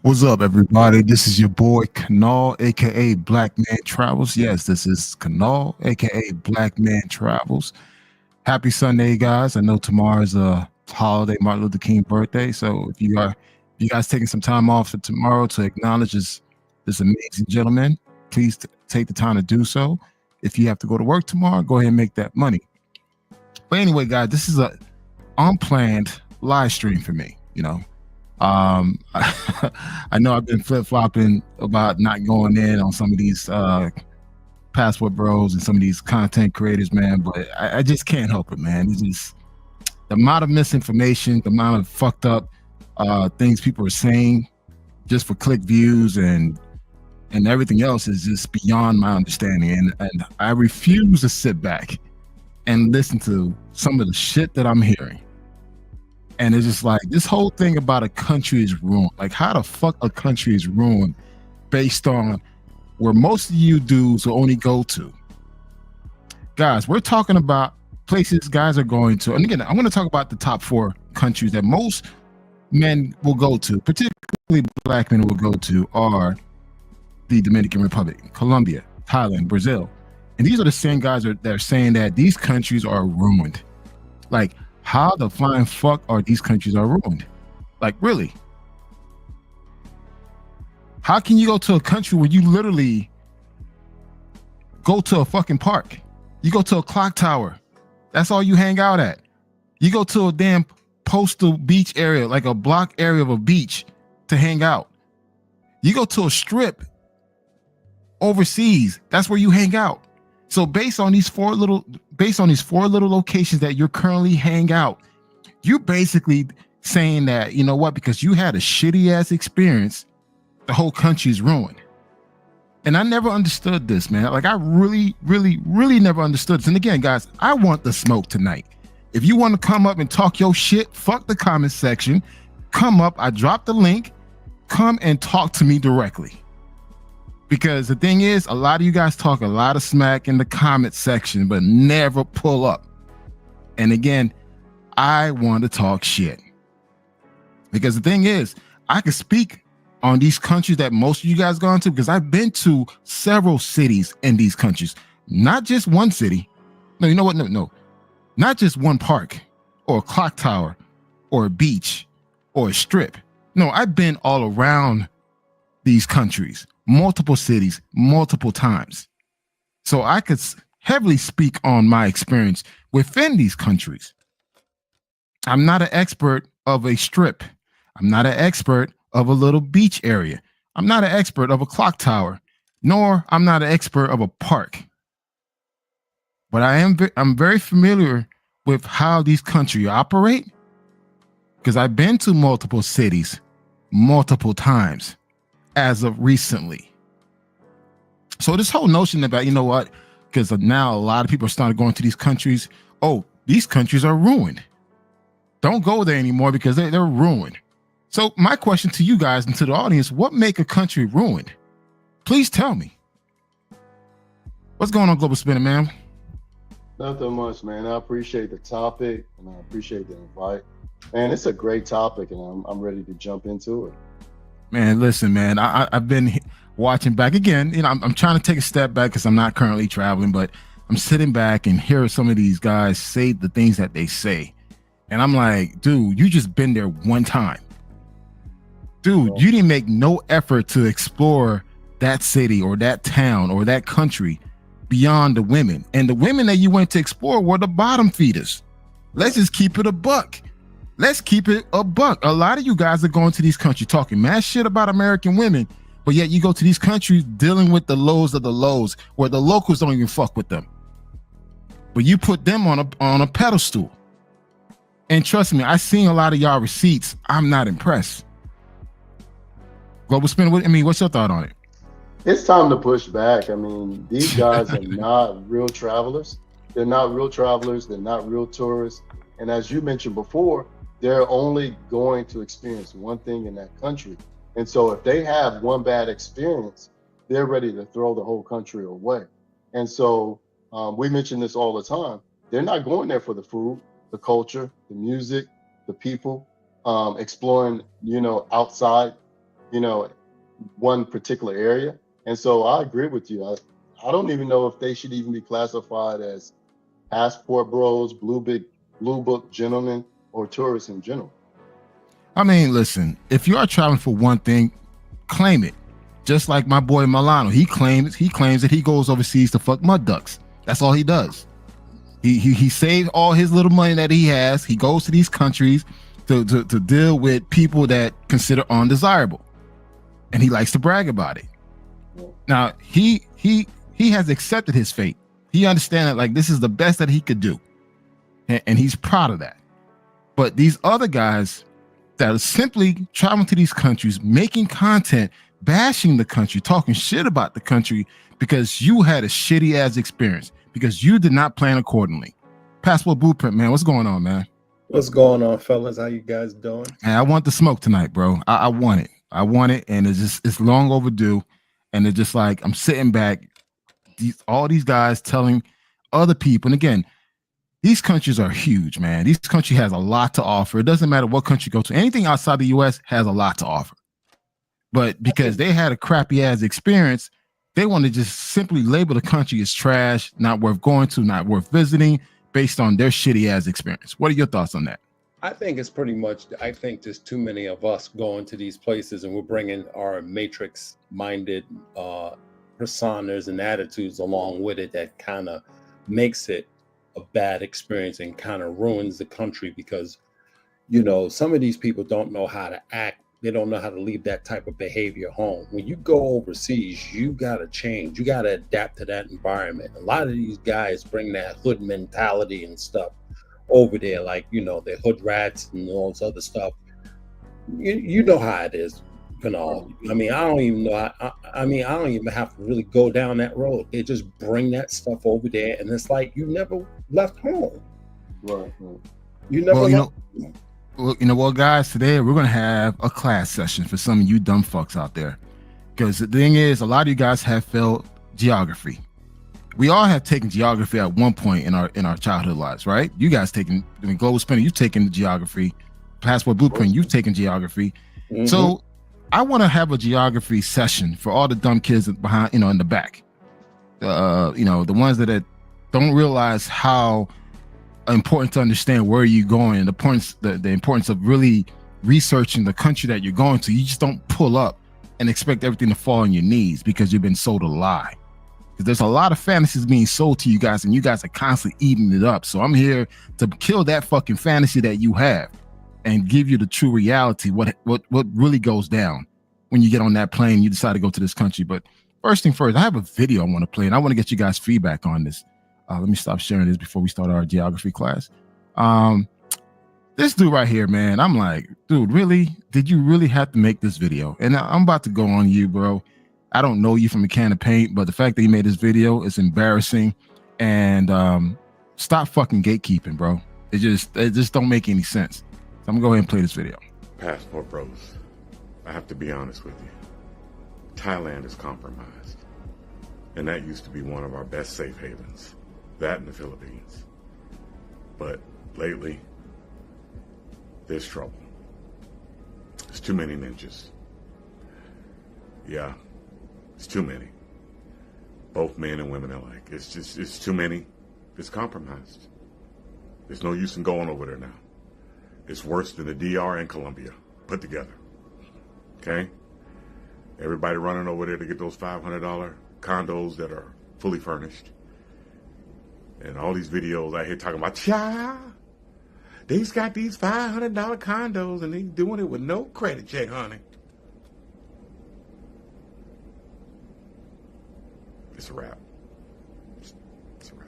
What's up, everybody? This is your boy Kanal, aka Black Man Travels. Yes, this is Kanal, aka Black Man Travels. Happy Sunday, guys! I know tomorrow's a holiday, Martin Luther King birthday. So if you guys taking some time off for tomorrow to acknowledge this amazing gentleman, please take the time to do so. If you have to go to work tomorrow, go ahead and make that money. But anyway, guys, this is a unplanned live stream for me. I know I've been flip-flopping about not going in on some of these passport bros and some of these content creators, man, but I just can't help it, man. It's just the amount of misinformation, the amount of fucked up things people are saying just for click views and everything else is just beyond my understanding. And I refuse to sit back and listen to some of the shit that I'm hearing. And it's just like, this whole thing about a country is ruined. Like, how the fuck a country is ruined based on where most of you dudes will only go to. Guys, we're talking about places guys are going to. And again, I'm going to talk about the top 4 countries that most men will go to, particularly black men will go to, are the Dominican Republic, Colombia, Thailand, Brazil. And these are the same guys that are saying that these countries are ruined. Like, how the flying fuck are these countries are ruined? Like, really? How can you go to a country where you literally go to a fucking park? You go to a clock tower. That's all you hang out at. You go to a damn postal beach area, like a block area of a beach to hang out. You go to a strip overseas. That's where you hang out. So based on these four little locations that you're currently hang out, you're basically saying that, you know what, because you had a shitty ass experience, the whole country's ruined. And I never understood this, man. Like, I really, really, really never understood this. And again, guys, I want the smoke tonight. If you want to come up and talk your shit, fuck the comment section. Come up. I dropped the link. Come and talk to me directly. Because the thing is, a lot of you guys talk a lot of smack in the comment section, but never pull up. And again, I want to talk shit. Because the thing is, I can speak on these countries that most of you guys gone to, because I've been to several cities in these countries. Not just one city. No, you know what? No. Not just one park or a clock tower or a beach or a strip. No, I've been all around these countries. Multiple cities, multiple times. So I could heavily speak on my experience within these countries. I'm not an expert of a strip. I'm not an expert of a little beach area. I'm not an expert of a clock tower, nor I'm not an expert of a park. But I'm very familiar with how these countries operate, because I've been to multiple cities multiple times. As of recently. So this whole notion about, you know what, because now a lot of people are starting going to these countries. Oh, these countries are ruined. Don't go there anymore because they're ruined. So my question to you guys and to the audience, what make a country ruined? Please tell me. What's going on, Global Spinner, man? Nothing much, man. I appreciate the topic and I appreciate the invite. Man, it's a great topic and I'm ready to jump into it. Man, listen, man, I've been watching back again. You know, I'm trying to take a step back because I'm not currently traveling, but I'm sitting back and hear some of these guys say the things that they say. And I'm like, dude, you just been there one time. Dude, you didn't make no effort to explore that city or that town or that country beyond the women. And the women that you went to explore were the bottom feeders. Let's just keep it a buck. Let's keep it a buck. A lot of you guys are going to these countries talking mad shit about American women, but yet you go to these countries dealing with the lows of the lows, where the locals don't even fuck with them. But you put them on a pedestal. And trust me, I've seen a lot of y'all receipts. I'm not impressed. Global Spinner, what's your thought on it? It's time to push back. I mean, these guys are not real travelers. They're not real travelers. They're not real tourists. And as you mentioned before, they're only going to experience one thing in that country. And so if they have one bad experience, they're ready to throw the whole country away. And so we mention this all the time. They're not going there for the food, the culture, the music, the people, exploring, outside, you know, one particular area. And so I agree with you. I don't even know if they should even be classified as passport bros, blue book gentlemen, or tourists in general. I mean, listen, if you are traveling for one thing, claim it. Just like my boy Milano, he claims that he goes overseas to fuck mud ducks. That's all he does. He saves all his little money that he has. He goes to these countries to deal with people that consider undesirable, and he likes to brag about it. Now he has accepted his fate. He understands that like this is the best that he could do, and he's proud of that. But these other guys that are simply traveling to these countries, making content, bashing the country, talking shit about the country because you had a shitty ass experience, because you did not plan accordingly. Passport Blueprint, man, what's going on, man? What's going on, fellas? How you guys doing? And I want the smoke tonight, bro. I want it, and it's long overdue. And it's just like I'm sitting back, all these guys telling other people, and again, these countries are huge, man. These country has a lot to offer. It doesn't matter what country you go to. Anything outside the U.S. has a lot to offer. But because they had a crappy ass experience, they want to just simply label the country as trash, not worth going to, not worth visiting, based on their shitty ass experience. What are your thoughts on that? I think it's pretty much, I think there's too many of us going to these places and we're bringing our matrix-minded personas and attitudes along with it that kind of makes it a bad experience and kind of ruins the country because, some of these people don't know how to act. They don't know how to leave that type of behavior home. When you go overseas, you got to change. You got to adapt to that environment. A lot of these guys bring that hood mentality and stuff over there, like, they're hood rats and all this other stuff. You know how it is. I mean, I don't even know. I don't even have to really go down that road. They just bring that stuff over there, and it's like you never left home. Right. You never left home. Well, what, guys, today we're going to have a class session for some of you dumb fucks out there. Because the thing is, a lot of you guys have failed geography. We all have taken geography at one point in our childhood lives, right? You guys Global Spinner, you've taken the geography. Passport Blueprint, you've taken geography. Mm-hmm. So I want to have a geography session for all the dumb kids behind, in the back. The ones that don't realize how important to understand where you're going, the importance of really researching the country that you're going to. You just don't pull up and expect everything to fall on your knees because you've been sold a lie. Because there's a lot of fantasies being sold to you guys, and you guys are constantly eating it up. So I'm here to kill that fucking fantasy that you have and give you the true reality, what really goes down when you get on that plane and you decide to go to this country. But first thing first, I have a video I want to play, and I want to get you guys feedback on this. Let me stop sharing this before we start our geography class. This dude right here, man, I'm like, dude, really? Did you really have to make this video? And I'm about to go on you, bro. I don't know you from a can of paint, but the fact that you made this video is embarrassing. And stop fucking gatekeeping, bro. It just don't make any sense. So I'm gonna go ahead and play this video. Passport bros, I have to be honest with you. Thailand is compromised. And that used to be one of our best safe havens. That in the Philippines. But lately, there's trouble. There's too many ninjas. Yeah, it's too many. Both men and women alike. It's too many. It's compromised. There's no use in going over there now. It's worse than the DR and Colombia put together. Okay? Everybody running over there to get those $500 condos that are fully furnished. And all these videos I hear talking about, they's got these $500 condos and they doing it with no credit check, honey. It's a wrap. It's a wrap.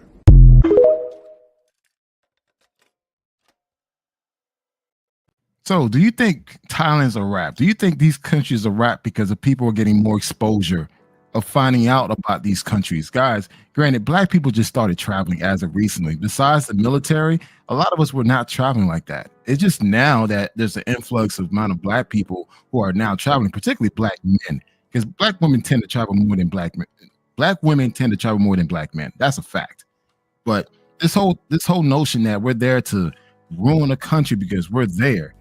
So do you think Thailand's a wrap? Do you think these countries are wrap because the people are getting more exposure of finding out about these countries. Guys, granted, black people just started traveling as of recently. Besides the military, a lot of us were not traveling like that. It's just now that there's an influx of amount of black people who are now traveling, particularly black men, because black women tend to travel more than black men. Black women tend to travel more than black men. That's a fact. But this whole notion that we're there to ruin a country because we're there,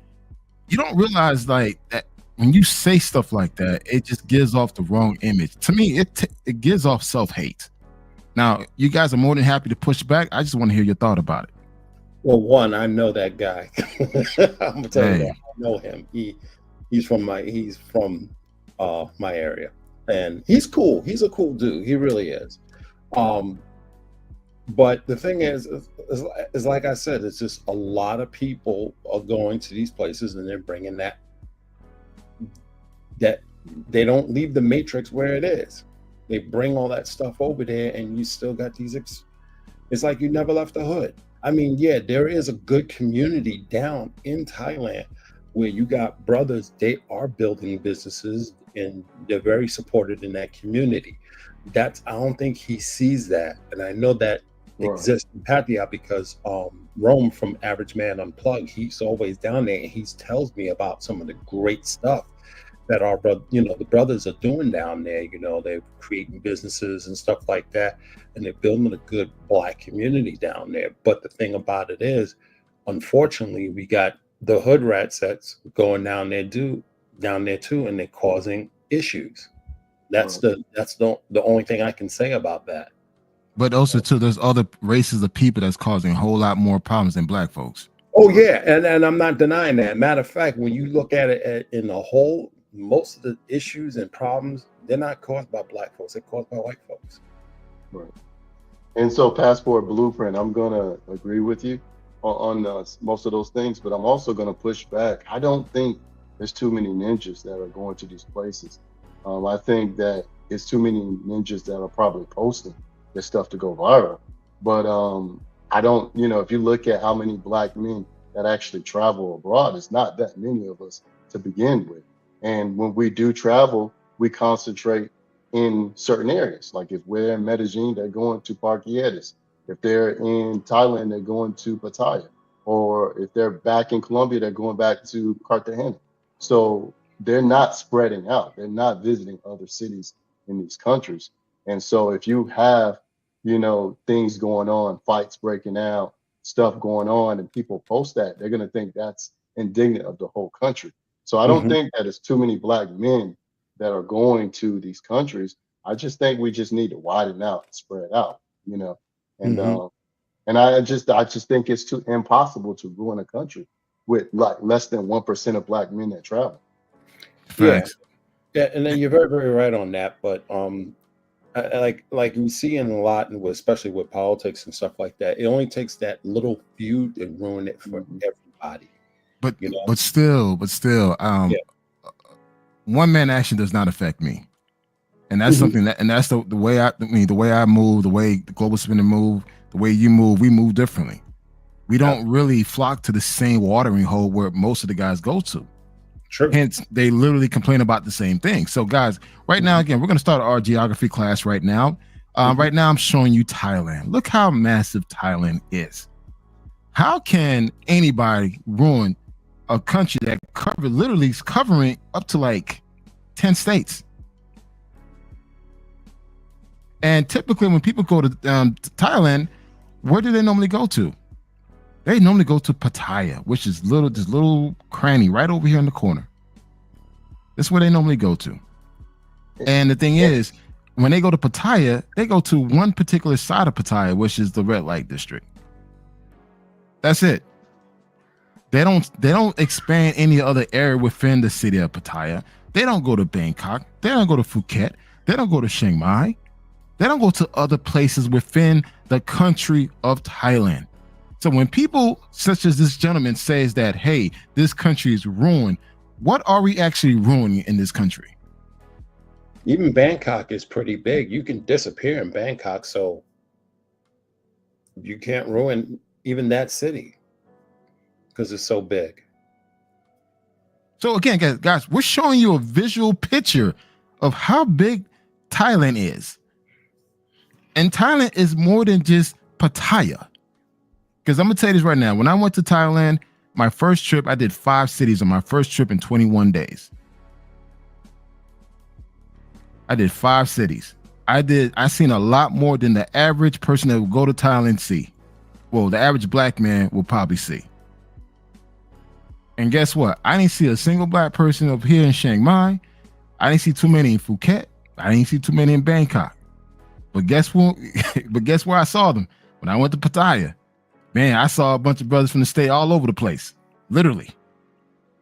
you don't realize like that when you say stuff like that, it just gives off the wrong image. To me, it gives off self-hate. Now, you guys are more than happy to push back. I just want to hear your thought about it. Well, one, I know that guy. I'm gonna tell you Hey. that I know him. He's from my area, and he's cool. He's a cool dude. He really is. But the thing is like I said, it's just a lot of people are going to these places and they're bringing that they don't leave the matrix where it is. They bring all that stuff over there, and you still got these. It's like you never left the hood. I mean, yeah, there is a good community down in Thailand where you got brothers. They are building businesses, and they're very supported in that community. I don't think he sees that, and I know that exists in Pattaya because Rome from Average Man Unplugged, he's always down there, and he tells me about some of the great stuff that the brothers are doing down there. They're creating businesses and stuff like that, and they're building a good black community down there. But the thing about it is, unfortunately, we got the hood rats that's going down there too, and they're causing issues. That's the only thing I can say about that. But also too, there's other races of people that's causing a whole lot more problems than black folks. Oh yeah, and I'm not denying that. Matter of fact, when you look at it in the whole, most of the issues and problems, they're not caused by black folks, they're caused by white folks. Right. And so Passport Blueprint, I'm going to agree with you on most of those things, but I'm also going to push back. I don't think there's too many ninjas that are going to these places. I think that it's too many ninjas that are probably posting this stuff to go viral. But I don't, if you look at how many black men that actually travel abroad, it's not that many of us to begin with. And when we do travel, we concentrate in certain areas. Like if we're in Medellin, they're going to Parque Yetis. If they're in Thailand, they're going to Pattaya. Or if they're back in Colombia, they're going back to Cartagena. So they're not spreading out. They're not visiting other cities in these countries. And so if you have, things going on, fights breaking out, stuff going on, and people post that, they're going to think that's indignant of the whole country. So I don't think that it's too many black men that are going to these countries. I just think we just need to widen out and spread out, and I just think it's too impossible to ruin a country with like less than 1% of black men that travel. Facts. Yeah, and then you're very, very right on that. But like you see in a lot, and especially with politics and stuff like that, it only takes that little feud to ruin it for everybody. But still, one man action does not affect me, and that's something that, and that's the way the way I move, the way the Global Spinner move, the way you move, we move differently. We don't really flock to the same watering hole where most of the guys go to. True. Hence, they literally complain about the same thing. So, guys, right now, again, we're going to start our geography class right now. Right now, I'm showing you Thailand. Look how massive Thailand is. How can anybody ruin a country that literally is covering up to like 10 states? And typically when people go to Thailand, where do they normally go to? They normally go to Pattaya, which is this little cranny right over here in the corner. That's where they normally go to. And the thing is, when they go to Pattaya, they go to one particular side of Pattaya, which is the red light district. That's it. They don't expand any other area within the city of Pattaya. They don't go to Bangkok. They don't go to Phuket. They don't go to Chiang Mai. They don't go to other places within the country of Thailand. So when people such as this gentleman says that, hey, this country is ruined, what are we actually ruining in this country? Even Bangkok is pretty big. You can disappear in Bangkok, so you can't ruin even that city because it's so big. So again, guys, we're showing you a visual picture of how big Thailand is. And Thailand is more than just Pattaya. Because I'm gonna tell you this right now. When I went to Thailand, my first trip, I did 5 cities on my first trip in 21 days. I did 5 cities. I seen a lot more than the average person that would go to Thailand see. Well, the average black man will probably see. And guess what? I didn't see a single black person up here in Chiang Mai. I didn't see too many in Phuket. I didn't see too many in Bangkok. But guess what? But guess where I saw them? When I went to Pattaya. Man, I saw a bunch of brothers from the state all over the place. Literally.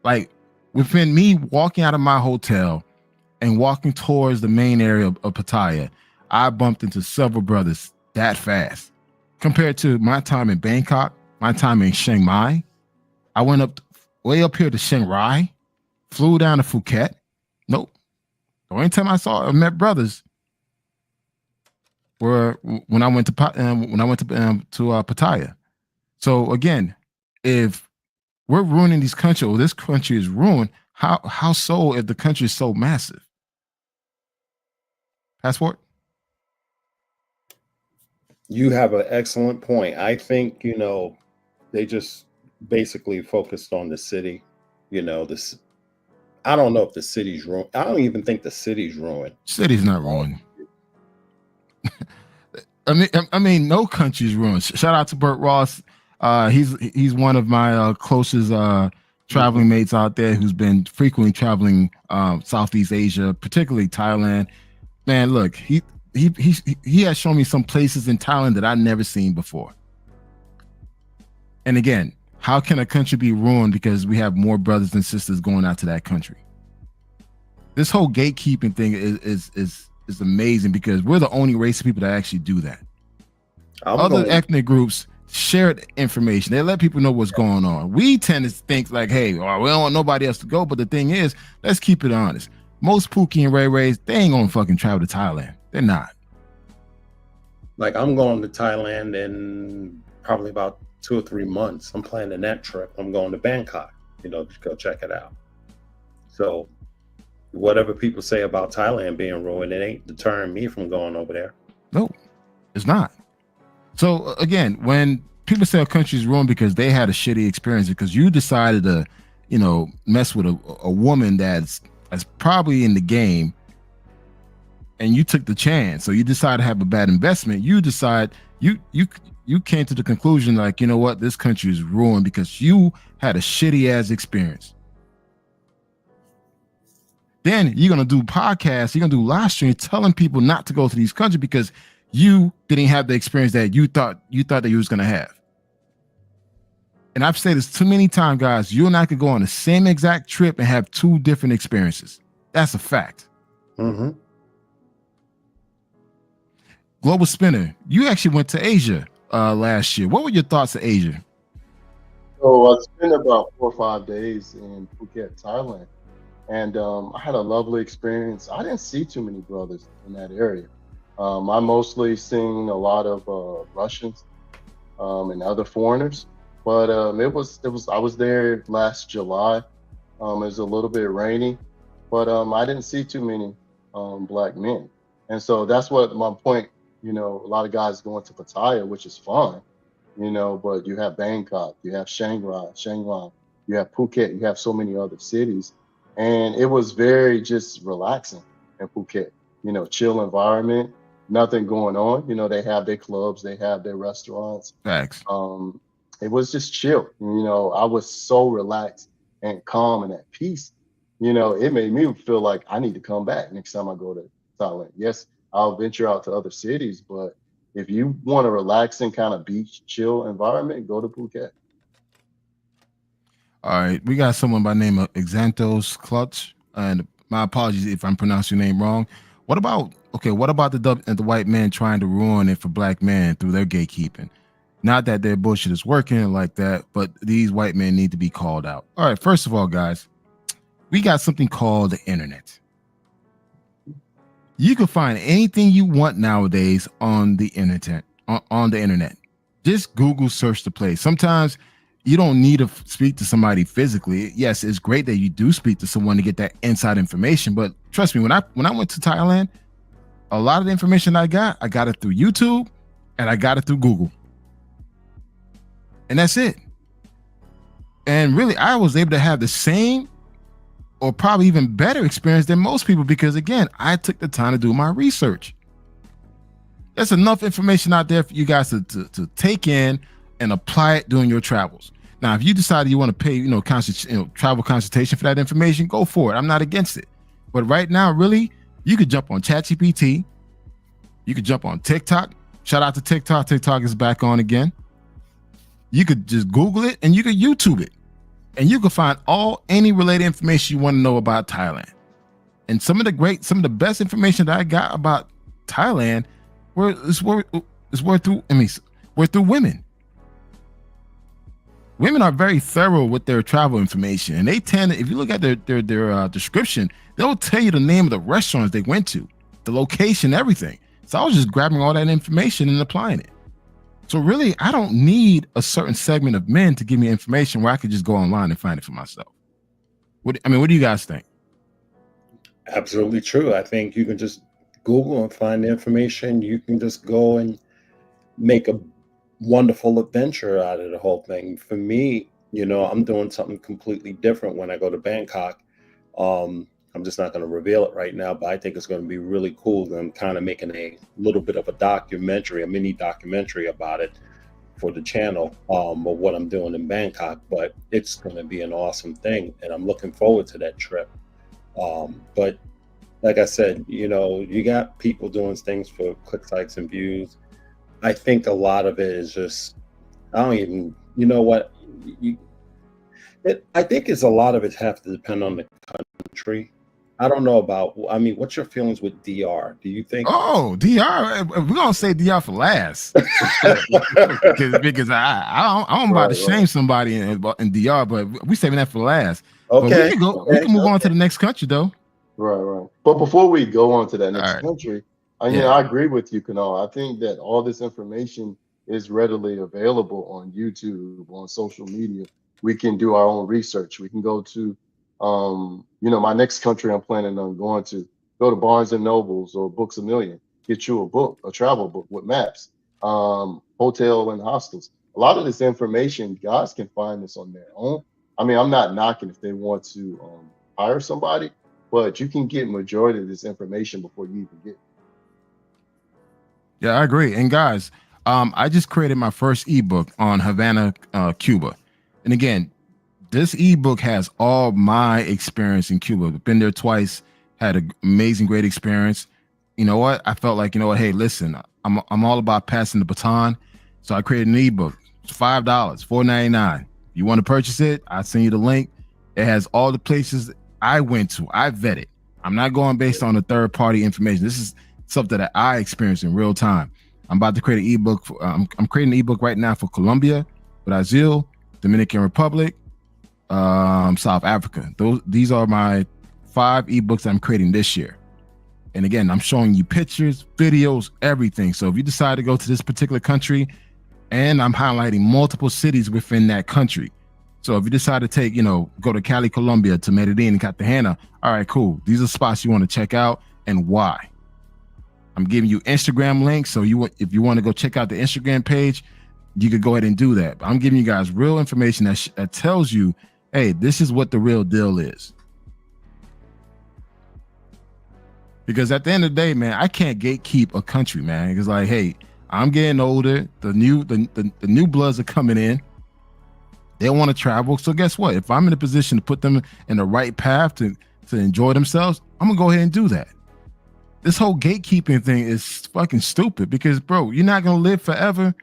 Like within me walking out of my hotel and walking towards the main area of Pattaya, I bumped into several brothers that fast. Compared to my time in Bangkok, my time in Chiang Mai, I went way up here to Chiang Rai, flew down to Phuket. Nope. The only time I met brothers were when I went to Pattaya. So again, if we're ruining these countries, or this country is ruined, how so if the country is so massive? Passport? You have an excellent point. I think, they just basically focused on the city. I don't know if the city's ruined. I don't even think the city's ruined. City's not ruined. I mean, no country's ruined. Shout out to Burt Ross. He's one of my closest traveling mates out there who's been frequently traveling Southeast Asia, particularly Thailand. Man, look, he has shown me some places in Thailand that I've never seen before. And again, how can a country be ruined because we have more brothers and sisters going out to that country? This whole gatekeeping thing is amazing because we're the only race of people that actually do that. Other ethnic groups share information. They let people know what's going on. We tend to think like, hey, we don't want nobody else to go. But the thing is, let's keep it honest. Most Pookie and Ray Rays, they ain't gonna fucking travel to Thailand. They're not. Like I'm going to Thailand in probably about 2 or 3 months. I'm planning that trip. I'm going to Bangkok, to go check it out. So whatever people say about Thailand being ruined, it ain't deterring me from going over there. No, it's not. So again, when people say a country's ruined because they had a shitty experience because you decided to, mess with a woman that's probably in the game and you took the chance. So you decide to have a bad investment. You decide you came to the conclusion like, you know what, this country is ruined because you had a shitty ass experience. Then you're going to do podcasts, you're going to do live streams telling people not to go to these countries because you didn't have the experience that you thought that you was going to have. And I've said this too many times, guys, you and I could go on the same exact trip and have 2 different experiences. That's a fact. Mm-hmm. Global Spinner, you actually went to Asia last year. What were your thoughts of Asia? So I spent about 4 or 5 days in Phuket, Thailand. And I had a lovely experience. I didn't see too many brothers in that area. I mostly seen a lot of Russians and other foreigners. But it was. I was there last July. It was a little bit rainy, but I didn't see too many black men. And so that's what my point. A lot of guys going to Pattaya, which is fun. But you have Bangkok, you have Chiang Rai, you have Phuket, you have so many other cities. And it was very just relaxing in Phuket, chill environment, nothing going on. They have their clubs, they have their restaurants. Facts. It was just chill. I was so relaxed and calm and at peace. It made me feel like I need to come back next time I go to Thailand. Yes, I'll venture out to other cities, but if you want a relaxing kind of beach chill environment, go to Phuket. All right, we got someone by the name of Exantos Clutch, and my apologies if I'm pronouncing your name wrong. What about the white man trying to ruin it for black men through their gatekeeping? Not that their bullshit is working like that, but these white men need to be called out. All right, first of all, guys, we got something called the internet. You can find anything you want nowadays on the internet. On the internet, just Google search the place. Sometimes you don't need to speak to somebody physically. Yes, it's great that you do speak to someone to get that inside information. But trust me, when I went to Thailand, a lot of the information I got it through YouTube and I got it through Google. And that's it. And really, I was able to have the same or probably even better experience than most people because, again, I took the time to do my research. There's enough information out there for you guys to take in and apply it during your travels. Now, if you decide you want to pay, travel consultation for that information, go for it. I'm not against it. But right now, really, you could jump on ChatGPT. You could jump on TikTok. Shout out to TikTok. TikTok is back on again. You could just Google it and you could YouTube it. And you can find any related information you want to know about Thailand. And some of the best information that I got about Thailand were through women. Women are very thorough with their travel information, and they tend to, if you look at their description, they'll tell you the name of the restaurants they went to, the location, everything. So I was just grabbing all that information and applying it. So really, I don't need a certain segment of men to give me information where I could just go online and find it for myself. What do you guys think? Absolutely true. I think you can just Google and find the information. You can just go and make a wonderful adventure out of the whole thing. For me, I'm doing something completely different when I go to Bangkok. I'm just not going to reveal it right now, but I think it's going to be really cool. I'm kind of making a little bit of a mini documentary about it for the channel, of what I'm doing in Bangkok, but it's going to be an awesome thing. And I'm looking forward to that trip. But like I said, you got people doing things for clicks, likes, and views. I think a lot of it is just, I think it's a lot of it have to depend on the country. I don't know what's your feelings with DR? Do you think? Oh, DR, we're going to say DR for last. because I'm about to shame somebody in DR, but we saving that for last. Okay. We can move on to the next country though. Right. But before we go on to that next country, I Yeah. agree with you, Kunal. I think that all this information is readily available on YouTube, on social media. We can do our own research. We can go to, my next country I'm planning on going to, go to Barnes and Nobles or Books A Million, get you a book, a travel book with maps, hotel and hostels. A lot of this information, guys can find this on their own. I'm not knocking if they want to hire somebody, but you can get majority of this information before you even get it. Yeah, I agree. And guys, I just created my first ebook on Havana, Cuba. And again, this ebook has all my experience in Cuba. Been there twice, had an amazing, great experience. You know what? I felt like, hey, listen, I'm all about passing the baton. So I created an ebook. It's $5, $4.99. You want to purchase it? I'll send you the link. It has all the places I went to. I vetted. I'm not going based on the third party information. This is something that I experienced in real time. I'm about to create an ebook. I'm creating an ebook right now for Colombia, Brazil, Dominican Republic, South Africa. These are my 5 ebooks I'm creating this year. And again, I'm showing you pictures, videos, everything. So if you decide to go to this particular country, and I'm highlighting multiple cities within that country. So if you decide to go to Cali, Colombia, to Medellin and Cartagena, all right, cool. These are spots you want to check out and why. I'm giving you Instagram links. So if you want to go check out the Instagram page, you could go ahead and do that. But I'm giving you guys real information that tells you, hey, this is what the real deal is. Because at the end of the day, man, I can't gatekeep a country, man. It's like, hey, I'm getting older. The new bloods are coming in. They want to travel. So guess what? If I'm in a position to put them in the right path to enjoy themselves, I'm going to go ahead and do that. This whole gatekeeping thing is fucking stupid because, bro, you're not going to live forever.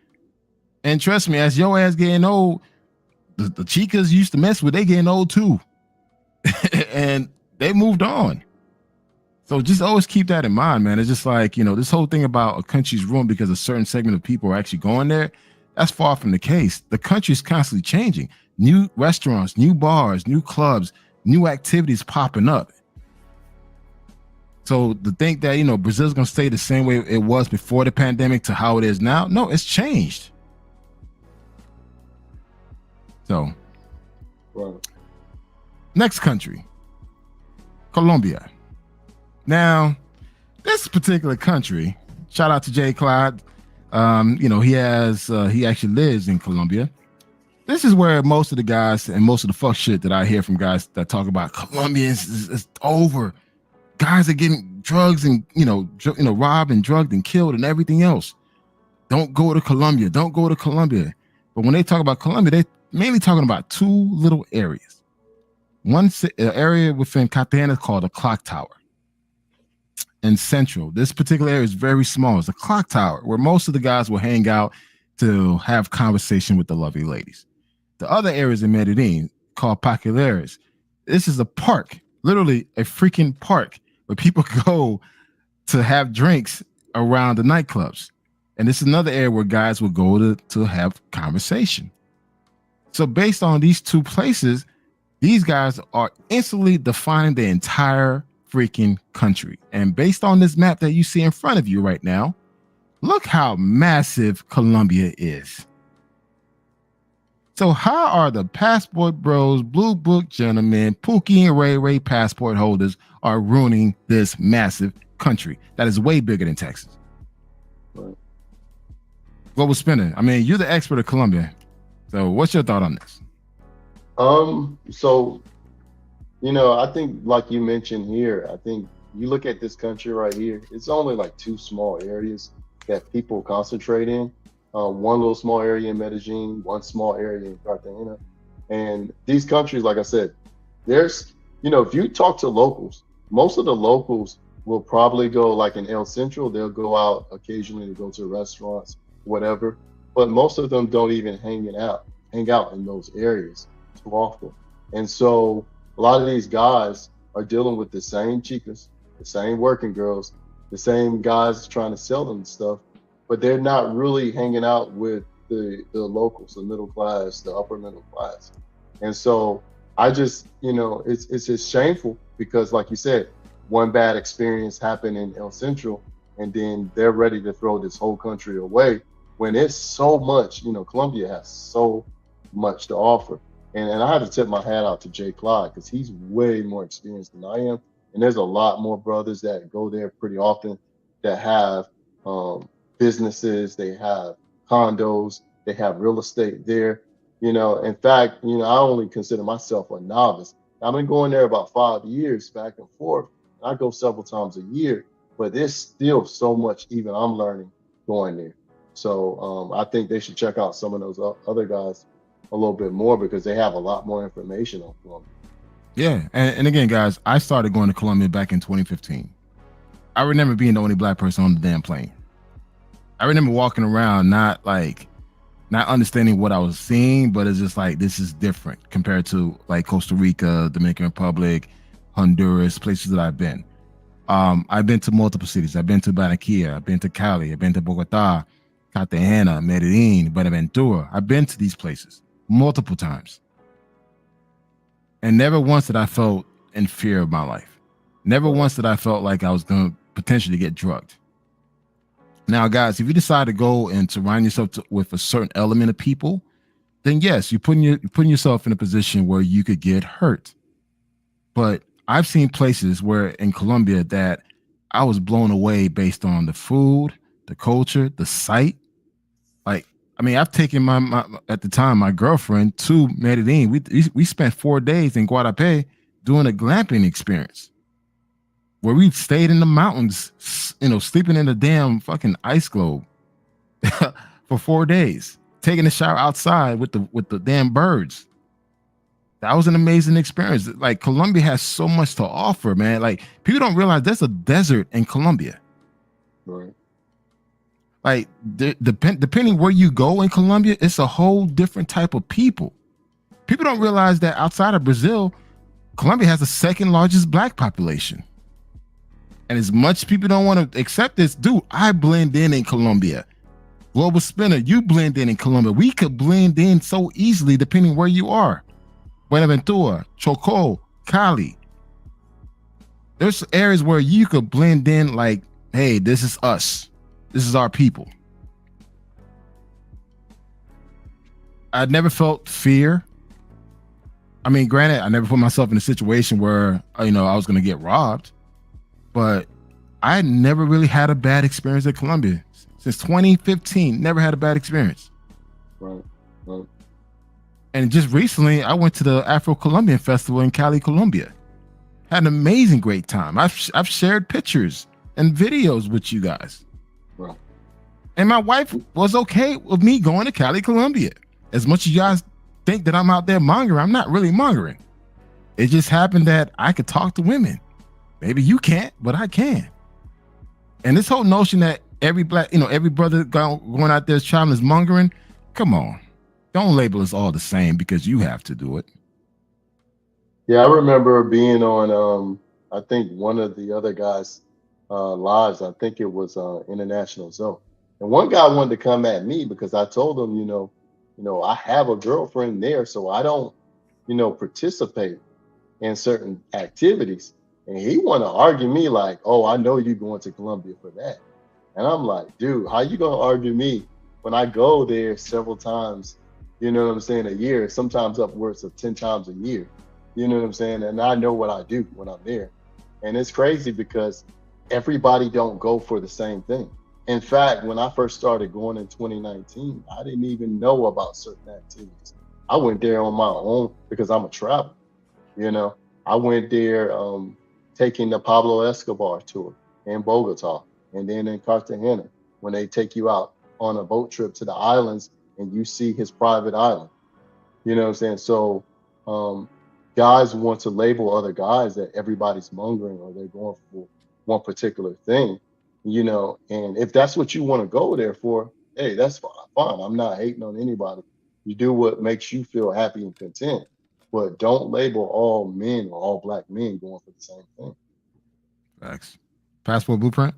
And trust me, as your ass getting old, the chicas you used to mess with, they getting old too. And they moved on. So just always keep that in mind, man. It's just like, this whole thing about a country's ruined because a certain segment of people are actually going there. That's far from the case. The country is constantly changing. New restaurants, new bars, new clubs, new activities popping up. So to think that, Brazil's going to stay the same way it was before the pandemic to how it is now, no, it's changed. So, Next country, Colombia. Now, this particular country, shout out to Jay Clyde. He actually lives in Colombia. This is where most of the guys and most of the fuck shit that I hear from guys that talk about Colombia is over. Guys are getting drugs and robbed and drugged and killed and everything else. Don't go to Colombia. Don't go to Colombia. But when they talk about Colombia, they're mainly talking about two little areas. One area within Cartagena is called the Clock Tower. In Central, this particular area is very small. It's a clock tower where most of the guys will hang out to have conversation with the lovely ladies. The other areas in Medellin called Paquileres. This is a park, literally a freaking park where people go to have drinks around the nightclubs. And this is another area where guys will go to have conversation. So based on these two places, these guys are instantly defining the entire freaking country. And based on this map that you see in front of you right now, look how massive Colombia is. So how are the passport bros, blue book gentlemen, Pookie and Ray passport holders are ruining this massive country that is way bigger than Texas? Right. Global Spinner, I mean, you're the expert of Colombia. So what's your thought on this? So, I think like you mentioned here, I think you look at this country right here, it's only like two small areas that people concentrate in. One little small area in Medellin, one small area in Cartagena. And these countries, like I said, there's, if you talk to locals, most of the locals will probably go like in El Centro, they'll go out occasionally to go to restaurants, whatever. But most of them don't even hang out in those areas too often. And so a lot of these guys are dealing with the same chicas, the same working girls, the same guys trying to sell them stuff, but they're not really hanging out with the locals, the middle class, the upper middle class. And so I just, it's just shameful because like you said, one bad experience happened in El Centro and then they're ready to throw this whole country away when it's so much, Colombia has so much to offer. And I had to tip my hat out to Jay Clyde because he's way more experienced than I am. And there's a lot more brothers that go there pretty often that have businesses, they have condos, they have real estate there. In fact, I only consider myself a novice. I've been going there about 5 years back and forth. I go several times a year, but there's still so much even I'm learning going there. So I think they should check out some of those other guys a little bit more because they have a lot more information on Colombia. Yeah, and again, guys, I started going to Colombia back in 2015. I remember being the only black person on the damn plane. I remember walking around not understanding what I was seeing, but it's just like, this is different compared to like Costa Rica, Dominican Republic, Honduras, places that I've been. I've been to multiple cities. I've been to Barranquilla, I've been to Cali, I've been to Bogota, Cartagena, Medellin, Buenaventura. I've been to these places multiple times. And never once did I felt in fear of my life. Never once did I felt like I was going to potentially get drugged. Now, guys, if you decide to go and surround yourself with a certain element of people, then yes, you're putting yourself in a position where you could get hurt. But I've seen places where in Colombia that I was blown away based on the food, the culture, the sight. I've taken my at the time my girlfriend to Medellin. We spent 4 days in Guadalupe doing a glamping experience where we stayed in the mountains, sleeping in a damn fucking ice globe for 4 days, taking a shower outside with the damn birds. That was an amazing experience. Like, Colombia has so much to offer, man. Like, people don't realize there's a desert in Colombia. Right. Like, depending where you go in Colombia, it's a whole different type of people. People don't realize that outside of Brazil, Colombia has the second largest black population. And as much people don't want to accept this, dude, I blend in Colombia. Global Spinner, you blend in Colombia. We could blend in so easily depending where you are. Buenaventura, Chocó, Cali. There's areas where you could blend in like, hey, this is us. This is our people. I never felt fear. I mean, granted, I never put myself in a situation where, I was going to get robbed. But I had never really had a bad experience at Colombia since 2015. Never had a bad experience. Right. Right. And just recently, I went to the Afro-Colombian Festival in Cali, Colombia. Had an amazing, great time. I've shared pictures and videos with you guys. Right. And my wife was okay with me going to Cali, Colombia. As much as you guys think that I'm out there mongering, I'm not really mongering. It just happened that I could talk to women. Maybe you can't, but I can. And this whole notion that every black, every brother going out there traveling is mongering, come on. Don't label us all the same because you have to do it. Yeah, I remember being on I think one of the other guys lives. I think it was International Zone. And one guy wanted to come at me because I told him, I have a girlfriend there, so I don't, participate in certain activities. And he wanted to argue me like, oh, I know you going to Colombia for that. And I'm like, dude, how you gonna argue me when I go there several times, you know what I'm saying, a year, sometimes upwards of 10 times a year. You know what I'm saying? And I know what I do when I'm there. And it's crazy because everybody don't go for the same thing. In fact, when I first started going in 2019, I didn't even know about certain activities. I went there on my own because I'm a traveler. I went there taking the Pablo Escobar tour in Bogota and then in Cartagena when they take you out on a boat trip to the islands and you see his private island. You know what I'm saying? So guys want to label other guys that everybody's mongering or they're going for one particular thing, and if that's what you want to go there for, hey, that's fine. I'm not hating on anybody. You do what makes you feel happy and content, but don't label all men or all black men going for the same thing. Facts. Passport Blueprint?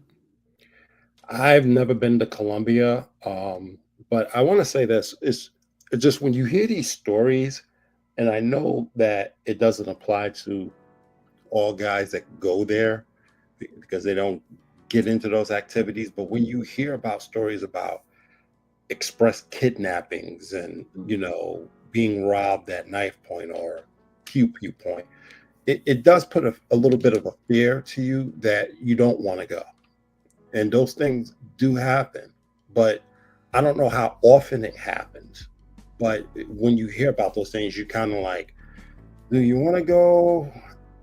I've never been to Colombia, but I want to say this: it's just when you hear these stories, and I know that it doesn't apply to all guys that go there because they don't get into those activities. But when you hear about stories about express kidnappings and being robbed at knife point or pew pew point, it does put a little bit of a fear to you that you don't want to go. And those things do happen, but I don't know how often it happens. But when you hear about those things, you kind of like, do you want to go?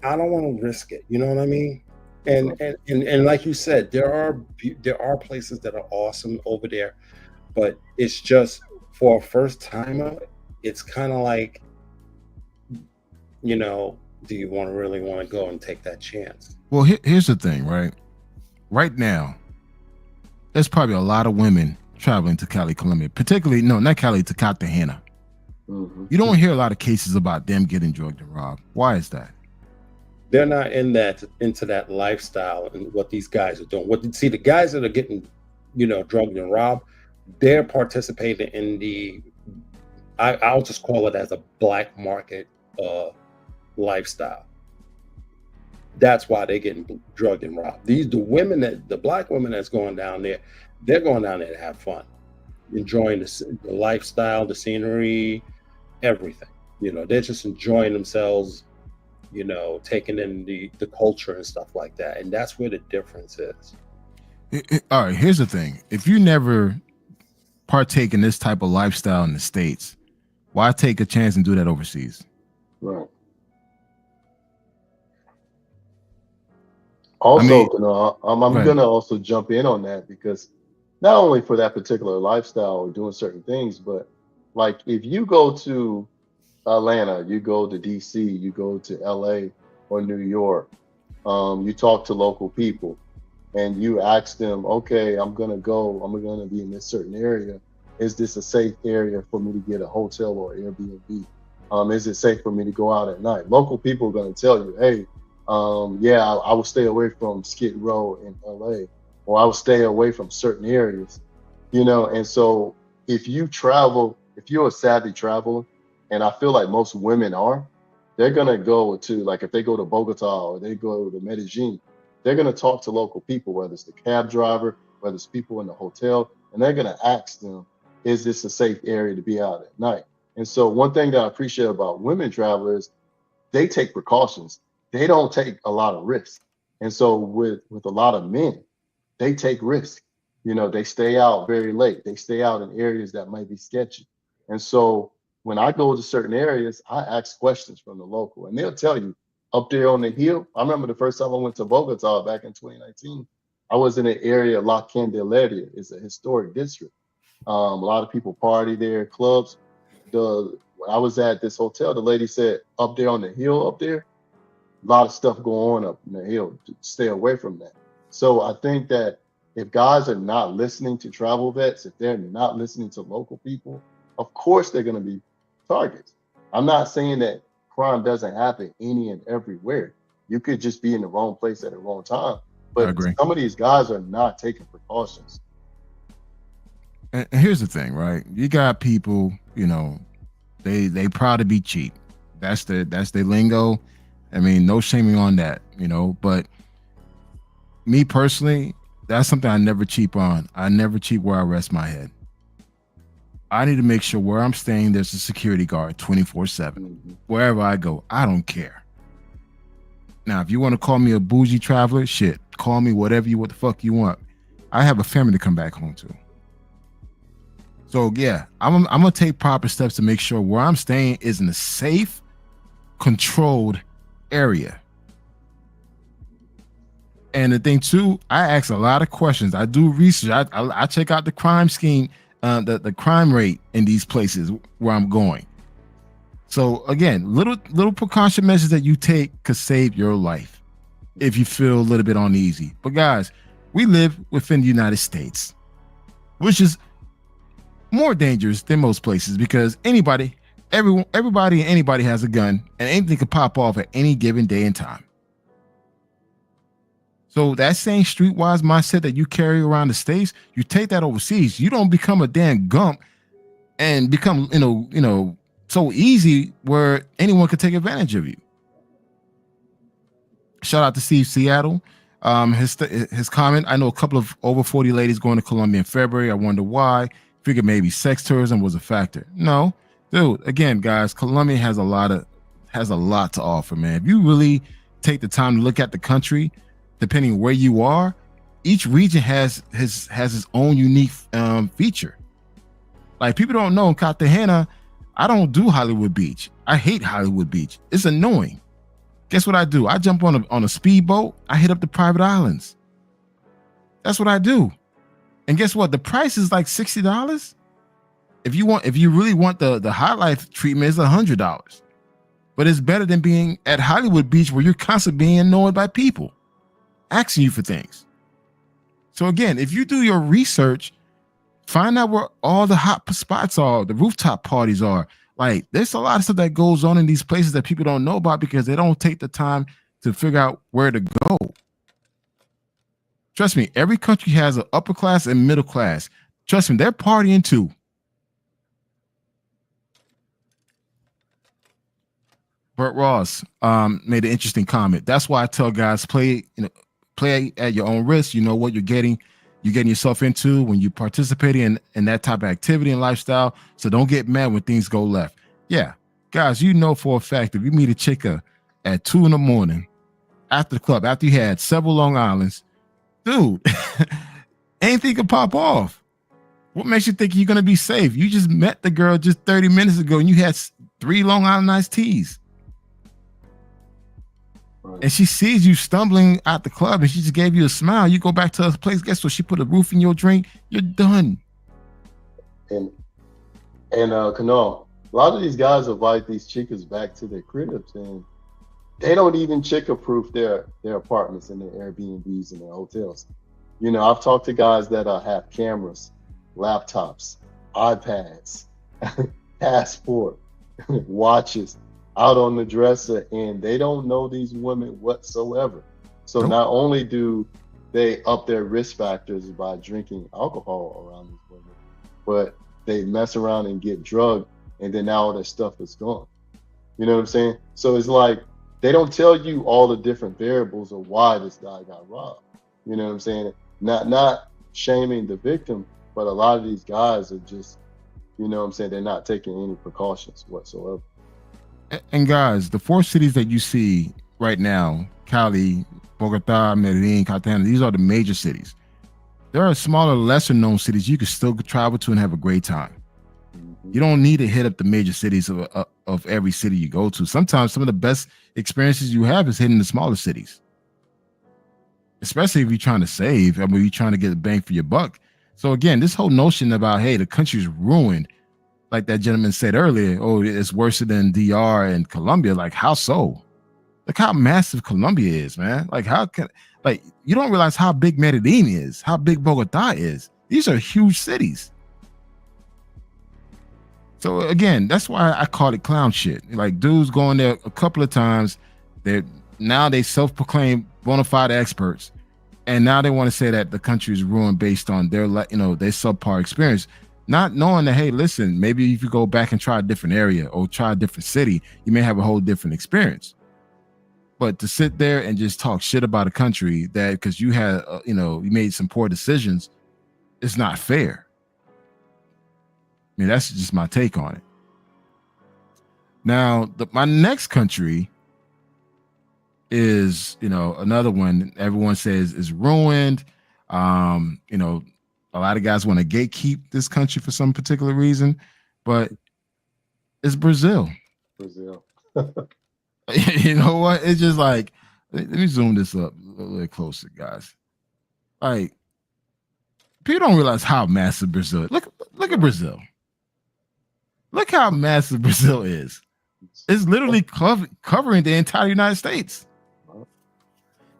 I don't want to risk it. You know what I mean? And like you said, there are places that are awesome over there, but it's just for a first timer, it's kind of like, do you really want to go and take that chance? Well, here's the thing, right? Right now, there's probably a lot of women traveling to Cali, Colombia, particularly, no, not Cali, to Cartagena. Mm-hmm. You don't hear a lot of cases about them getting drugged and robbed. Why is that? They're not into that lifestyle and what these guys are doing. The guys that are getting, drugged and robbed, they're participating in I'll just call it as a black market lifestyle. That's why they're getting drugged and robbed. The black women that's going down there, they're going down there to have fun, enjoying the lifestyle, the scenery, everything. They're just enjoying themselves, taking in the culture and stuff like that. And that's where the difference is. All right, here's the thing. If you never partake in this type of lifestyle in the States, why take a chance and do that overseas? Right. Also, I'm going to also jump in on that because not only for that particular lifestyle or doing certain things, but like if you go to Atlanta, you go to DC, you go to LA or New York, you talk to local people and you ask them, okay, I'm going to be in this certain area. Is this a safe area for me to get a hotel or Airbnb? Is it safe for me to go out at night? Local people are going to tell you, hey, I will stay away from Skid Row in LA, or I will stay away from certain areas, and so if you're a savvy traveler, and I feel like most women are, they're going to go to, like if they go to Bogota or they go to Medellin, they're going to talk to local people, whether it's the cab driver, whether it's people in the hotel, and they're going to ask them, is this a safe area to be out at night? And so one thing that I appreciate about women travelers, they take precautions. They don't take a lot of risks. And so with a lot of men, they take risks. You know, they stay out very late. They stay out in areas that might be sketchy. And so when I go to certain areas, I ask questions from the local, and they'll tell you up there on the hill. I remember the first time I went to Bogota back in 2019. I was in an area, La Candelaria. It's a historic district. A lot of people party there, clubs. When I was at this hotel, the lady said, up there on the hill, up there, a lot of stuff going on up in the hill. To stay away from that. So I think that if guys are not listening to travel vets, if they're not listening to local people, of course they're going to be targets. I'm not saying that crime doesn't happen any and everywhere. You could just be in the wrong place at the wrong time. I But agree. some of these guys are not taking precautions. And here's the thing, right? You got people, you know, they proud to be cheap. That's their lingo. I mean, no shaming on that, you know. But me personally, that's something I never cheap on. I never cheap where I rest my head. I need to make sure where I'm staying, there's a security guard 24/7. Wherever I go, I don't care. Now, if you want to call me a bougie traveler, shit, call me what the fuck you want. I have a family to come back home to. So yeah, I'm gonna take proper steps to make sure where I'm staying is in a safe, controlled area. And the thing too, I ask a lot of questions. I do research. I check out the crime scheme, the crime rate in these places where I'm going. So again, little precaution measures that you take could save your life if you feel a little bit uneasy. But guys, we live within the United States, which is more dangerous than most places because everybody and anybody has a gun and anything could pop off at any given day and time. So that same streetwise mindset that you carry around the States, you take that overseas. You don't become a damn gump and become, so easy where anyone could take advantage of you. Shout out to Steve Seattle. His comment, I know a couple of over 40 ladies going to Colombia in February. I wonder why. Figured maybe sex tourism was a factor. No, dude, again, guys, Colombia has a lot to offer, man. If you really take the time to look at the country, depending where you are, each region has its own unique feature. Like people don't know in Cartagena, I don't do Hollywood Beach. I hate Hollywood Beach. It's annoying. Guess what I do? I jump on a speedboat. I hit up the private islands. That's what I do. And guess what? The price is like $60. If you really want the high life treatment, it's $100. But it's better than being at Hollywood Beach where you're constantly being annoyed by people asking you for things. So again, if you do your research, find out where all the hot spots are, the rooftop parties are. Like there's a lot of stuff that goes on in these places that people don't know about because they don't take the time to figure out where to go. Trust me, every country has an upper class and middle class. Trust me, they're partying too. Burt Ross made an interesting comment. That's why I tell guys play at your own risk. You know what you're getting yourself into when you participate in that type of activity and lifestyle. So don't get mad when things go left. Yeah, guys, you know for a fact if you meet a chica at 2 a.m. after the club, after you had several Long Islands, dude, anything could pop off. What makes you think you're gonna be safe? You just met the girl just 30 minutes ago and you had 3 Long Island iced teas. And she sees you stumbling out the club and she just gave you a smile. You go back to her place. Guess what? She put a roof in your drink. You're done. And Kanal, a lot of these guys invite these chicas back to their cribs and they don't even chica-proof their apartments and their Airbnbs and their hotels. You know, I've talked to guys that have cameras, laptops, iPads, passport, watches out on the dresser, and they don't know these women whatsoever. So Nope. not only do they up their risk factors by drinking alcohol around these women, but they mess around and get drugged, and then now all their stuff is gone. You know what I'm saying? So it's like they don't tell you all the different variables of why this guy got robbed. You know what I'm saying? Not shaming the victim, but a lot of these guys are just, you know what I'm saying, they're not taking any precautions whatsoever. And guys, the 4 cities that you see right now, Cali, Bogota, Medellin, Cartagena. These are the major cities. There are smaller, lesser known cities you can still travel to and have a great time. You don't need to hit up the major cities of every city you go to. Sometimes some of the best experiences you have is hitting the smaller cities, especially if you're trying to save. I mean, you're trying to get a bang for your buck. So again, this whole notion about, hey, the country's ruined, like that gentleman said earlier, oh, it's worse than DR and Colombia. Like, how so? Look how massive Colombia is, man. Like, how can, like, you don't realize how big Medellin is, how big Bogota is. These are huge cities. So again, that's why I call it clown shit. Like, dudes going there a couple of times, they self-proclaim bona fide experts, and now they want to say that the country is ruined based on their subpar experience, not knowing that, hey, listen, maybe if you go back and try a different area or try a different city, you may have a whole different experience. But to sit there and just talk shit about a country that because you had, you made some poor decisions, it's not fair. I mean, that's just my take on it. Now, my next country is, another one everyone says is ruined. A lot of guys want to gatekeep this country for some particular reason, but it's Brazil. Brazil. You know what? It's just like, let me zoom this up a little closer, guys. Like, people don't realize how massive Brazil is. Look at Brazil. Look how massive Brazil is. It's literally covering the entire United States.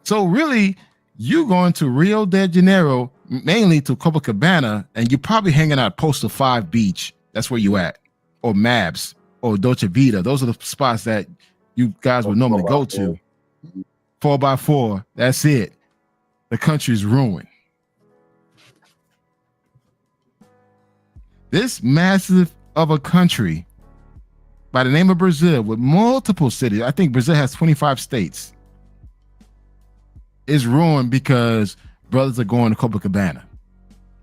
So really, you going to Rio de Janeiro, mainly to Copacabana, and you're probably hanging out Postal 5 Beach. That's where you at. Or Mabs or Dolce Vita. Those are the spots that you guys would normally go to. 4x4. That's it. The country's ruined. This massive of a country by the name of Brazil with multiple cities. I think Brazil has 25 states. Is ruined because brothers are going to Copacabana.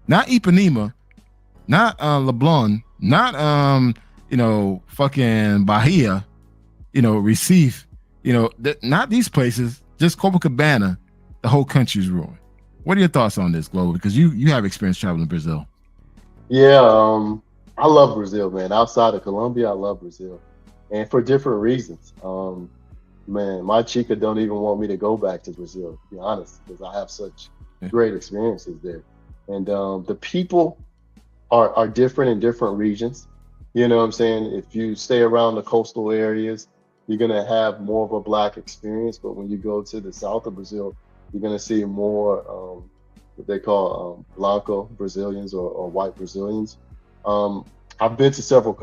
Not Ipanema, not Leblon, not fucking Bahia, Recife, not these places, just Copacabana. The whole country's ruined. What are your thoughts on this, Global? Because you have experience traveling to Brazil. Yeah, I love Brazil, man. Outside of Colombia, I love Brazil, and for different reasons. Man, my chica don't even want me to go back to Brazil, to be honest, because I have such great experiences there. And the people are different in different regions. You know what I'm saying? If you stay around the coastal areas, you're going to have more of a Black experience. But when you go to the south of Brazil, you're going to see more what they call Blanco Brazilians or white Brazilians. I've been to several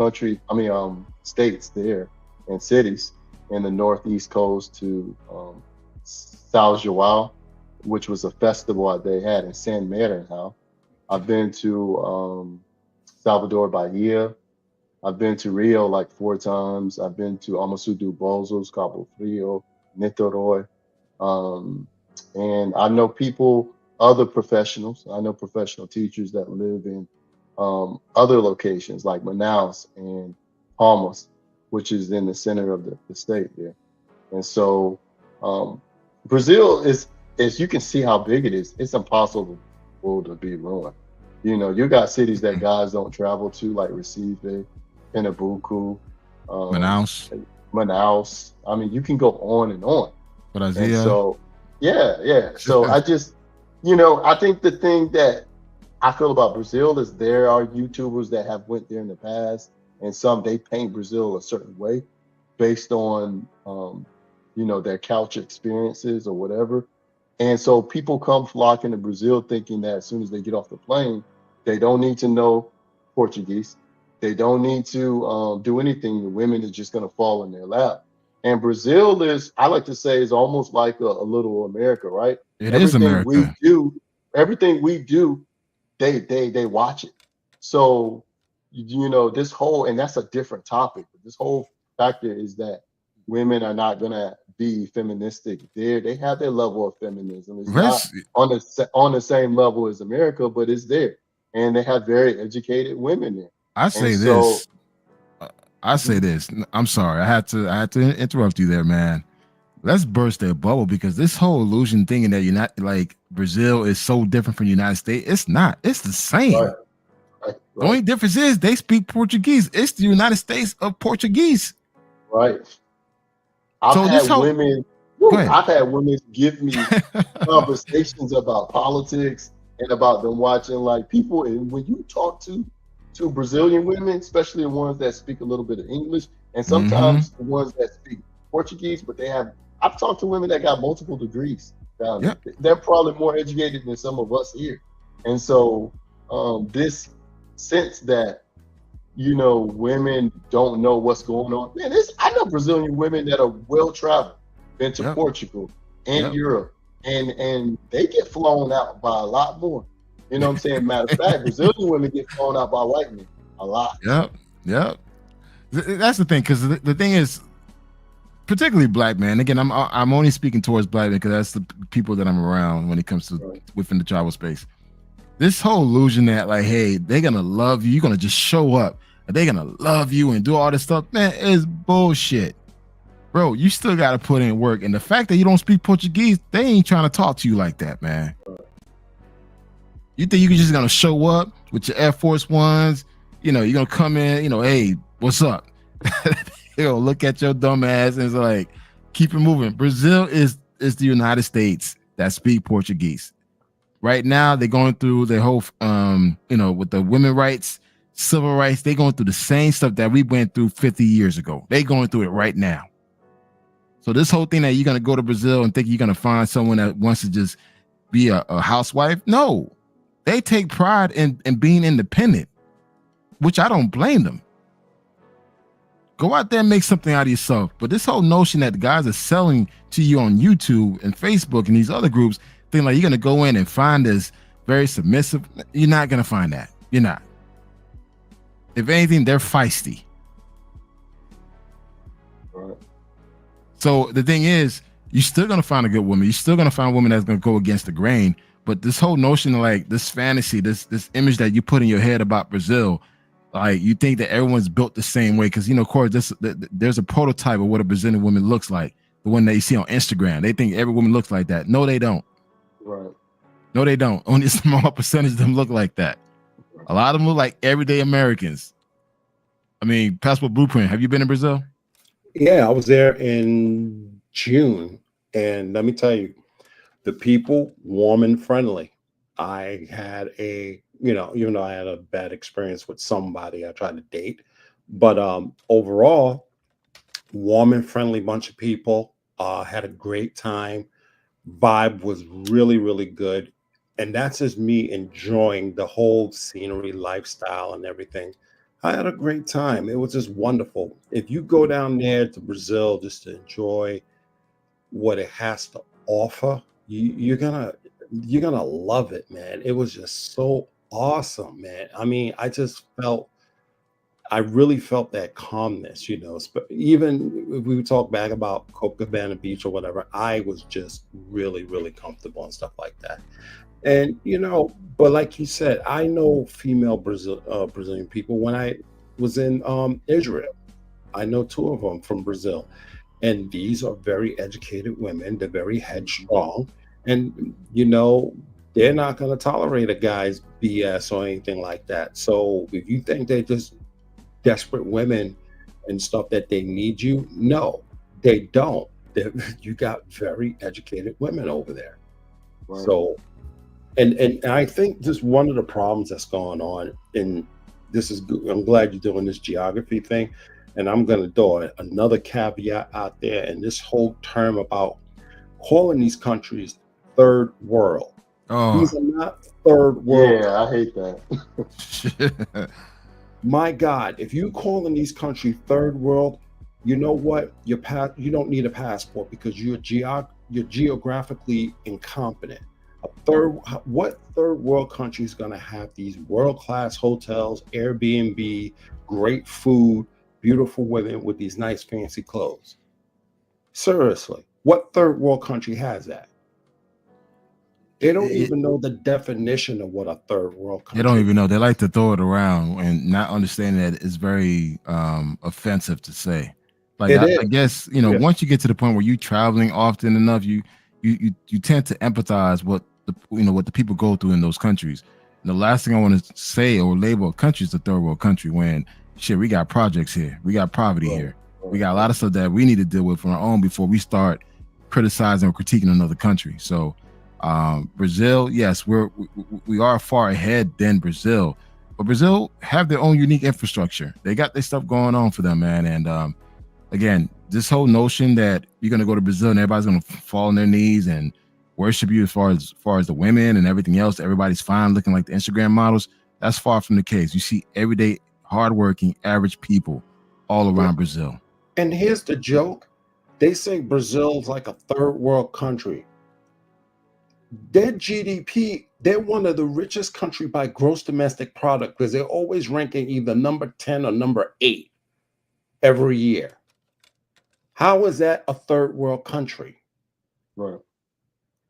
states there and cities in the northeast coast to São João, which was a festival they had in San Marinho. I've been to Salvador Bahia. I've been to Rio like 4 times. I've been to Amaçu do Bozos, Cabo Frio, Niterói. And I know other professionals. I know professional teachers that live in other locations like Manaus and Palmas, which is in the center of the state there. And so Brazil is you can see how big it is. It's impossible to be ruined. You got cities that guys don't travel to, like Recife, Pernambuco, Manaus. I mean, you can go on and on. And so, yeah. So I just, I think the thing that I feel about Brazil is there are YouTubers that have went there in the past, and they paint Brazil a certain way based on, their couch experiences or whatever. And so people come flocking to Brazil thinking that as soon as they get off the plane, they don't need to know Portuguese. They don't need to do anything. The women are just going to fall in their lap. And Brazil I like to say, is almost like a little America, right? Is America. Everything we do, they watch it. So, this whole, and that's a different topic, but this whole factor is that women are not going to be feministic. They have their level of feminism. It's not on the same level as America, but it's there. And they have very educated women there. I say this. I'm sorry. I had to interrupt you there, man. let's burst their bubble, because this whole illusion thinking that you're not like Brazil is so different from the United States. It's not. It's the same. Right. The only difference is they speak Portuguese. It's the United States of Portuguese. Right. I've So had this whole- women. Go ahead. I've had women give me conversations about politics and about them watching like people. And when you talk to Brazilian women, especially the ones that speak a little bit of English, and sometimes the ones that speak Portuguese, but I've talked to women that got multiple degrees. Yep. They're probably more educated than some of us here. And so this sense that, you know, women don't know what's going on. Man, I know Brazilian women that are well traveled, been to Portugal and Europe, and they get flown out by a lot more. You know what I'm saying? Matter of fact, Brazilian women get flown out by white men a lot. Yep. That's the thing, because the thing is, particularly black men. Again, I'm only speaking towards black men because that's the people that I'm around when it comes to within the tribal space. This whole illusion that like, hey, they're gonna love you, you're gonna just show up, and they're gonna love you and do all this stuff, man, is bullshit. Bro, you still gotta put in work. And the fact that you don't speak Portuguese, they ain't trying to talk to you like that, man. You think you're just gonna show up with your Air Force Ones, you know, you're gonna come in, you know, hey, what's up? They'll look at your dumb ass and it's like, keep it moving. Brazil is the United States that speak Portuguese. Right now, they're going through their whole, you know, with the women's rights, civil rights, they're going through the same stuff that we went through 50 years ago. They're going through it right now. So this whole thing that you're going to go to Brazil and think you're going to find someone that wants to just be a housewife, no. They take pride in being independent, which I don't blame them. Go out there and make something out of yourself. But this whole notion that the guys are selling to you on YouTube and Facebook and these other groups, think like you're going to go in and find this very submissive, you're not going to find that. You're not. If anything, they're feisty. Right. So the thing is, you're still going to find a good woman. You're still going to find a woman that's going to go against the grain. But this whole notion of like this fantasy, this image that you put in your head about Brazil, like you think that everyone's built the same way. Because, you know, of course, there's a prototype of what a Brazilian woman looks like. The one that you see on Instagram. They think every woman looks like that. No, they don't. Right. No, they don't. Only a small percentage of them look like that. A lot of them look like everyday Americans. I mean, Passport Blueprint, have you been in Brazil? Yeah, I was there in June. And let me tell you, the people, warm and friendly. I had even though I had a bad experience with somebody I tried to date, but overall, warm and friendly bunch of people, had a great time. Vibe was really, really good. And that's just me enjoying the whole scenery, lifestyle, and everything. I had a great time. It was just wonderful. If you go down there to Brazil just to enjoy what it has to offer, you're gonna love it, man. It was just so awesome, man. I mean, I really felt that calmness, you know. Even if we talk back about Copacabana Beach or whatever, I was just really, really comfortable and stuff like that. And you know, but like you said, I know female Brazilian people. When I was in Israel, I know two of them from Brazil, and these are very educated women. They're very headstrong, and you know, they're not going to tolerate a guy's BS or anything like that. So if you think they're just desperate women and stuff that they need you, no, they don't. You got very educated women over there. Right. So, and I think just one of the problems that's going on, and this is good. I'm glad you're doing this geography thing, and I'm going to throw another caveat out there. And this whole term about calling these countries third world. Oh, These are not third world. Yeah, I hate that. My God, if you calling these countries third world, you know what? You don't need a passport because you're geographically incompetent. What third world country is going to have these world-class hotels, Airbnb, great food, beautiful women with these nice fancy clothes? Seriously, what third world country has that? They don't even know the definition of what a third world country. They don't even know. They like to throw it around and not understanding that it's very offensive to say. Like It I is. guess, you know, Yeah. once you get to the point where you traveling often enough, you tend to empathize what the what the people go through in those countries. And the last thing I want to say or label a country is a third world country when shit, we got projects here, we got poverty Right, here, we right, got a lot of stuff that we need to deal with on our own before we start criticizing or critiquing another country. So Brazil, yes, we are far ahead than Brazil, but Brazil have their own unique infrastructure. They got their stuff going on for them, man. And again, this whole notion that you're gonna go to Brazil and everybody's gonna fall on their knees and worship you as far as the women and everything else, everybody's fine looking like the Instagram models. That's far from the case. You see everyday, hardworking, average people all around Brazil. And here's the joke. They say Brazil's like a third world country. Their GDP, they're one of the richest country by gross domestic product because they're always ranking either number 10 or number 8 every year. How is that a third world country? right.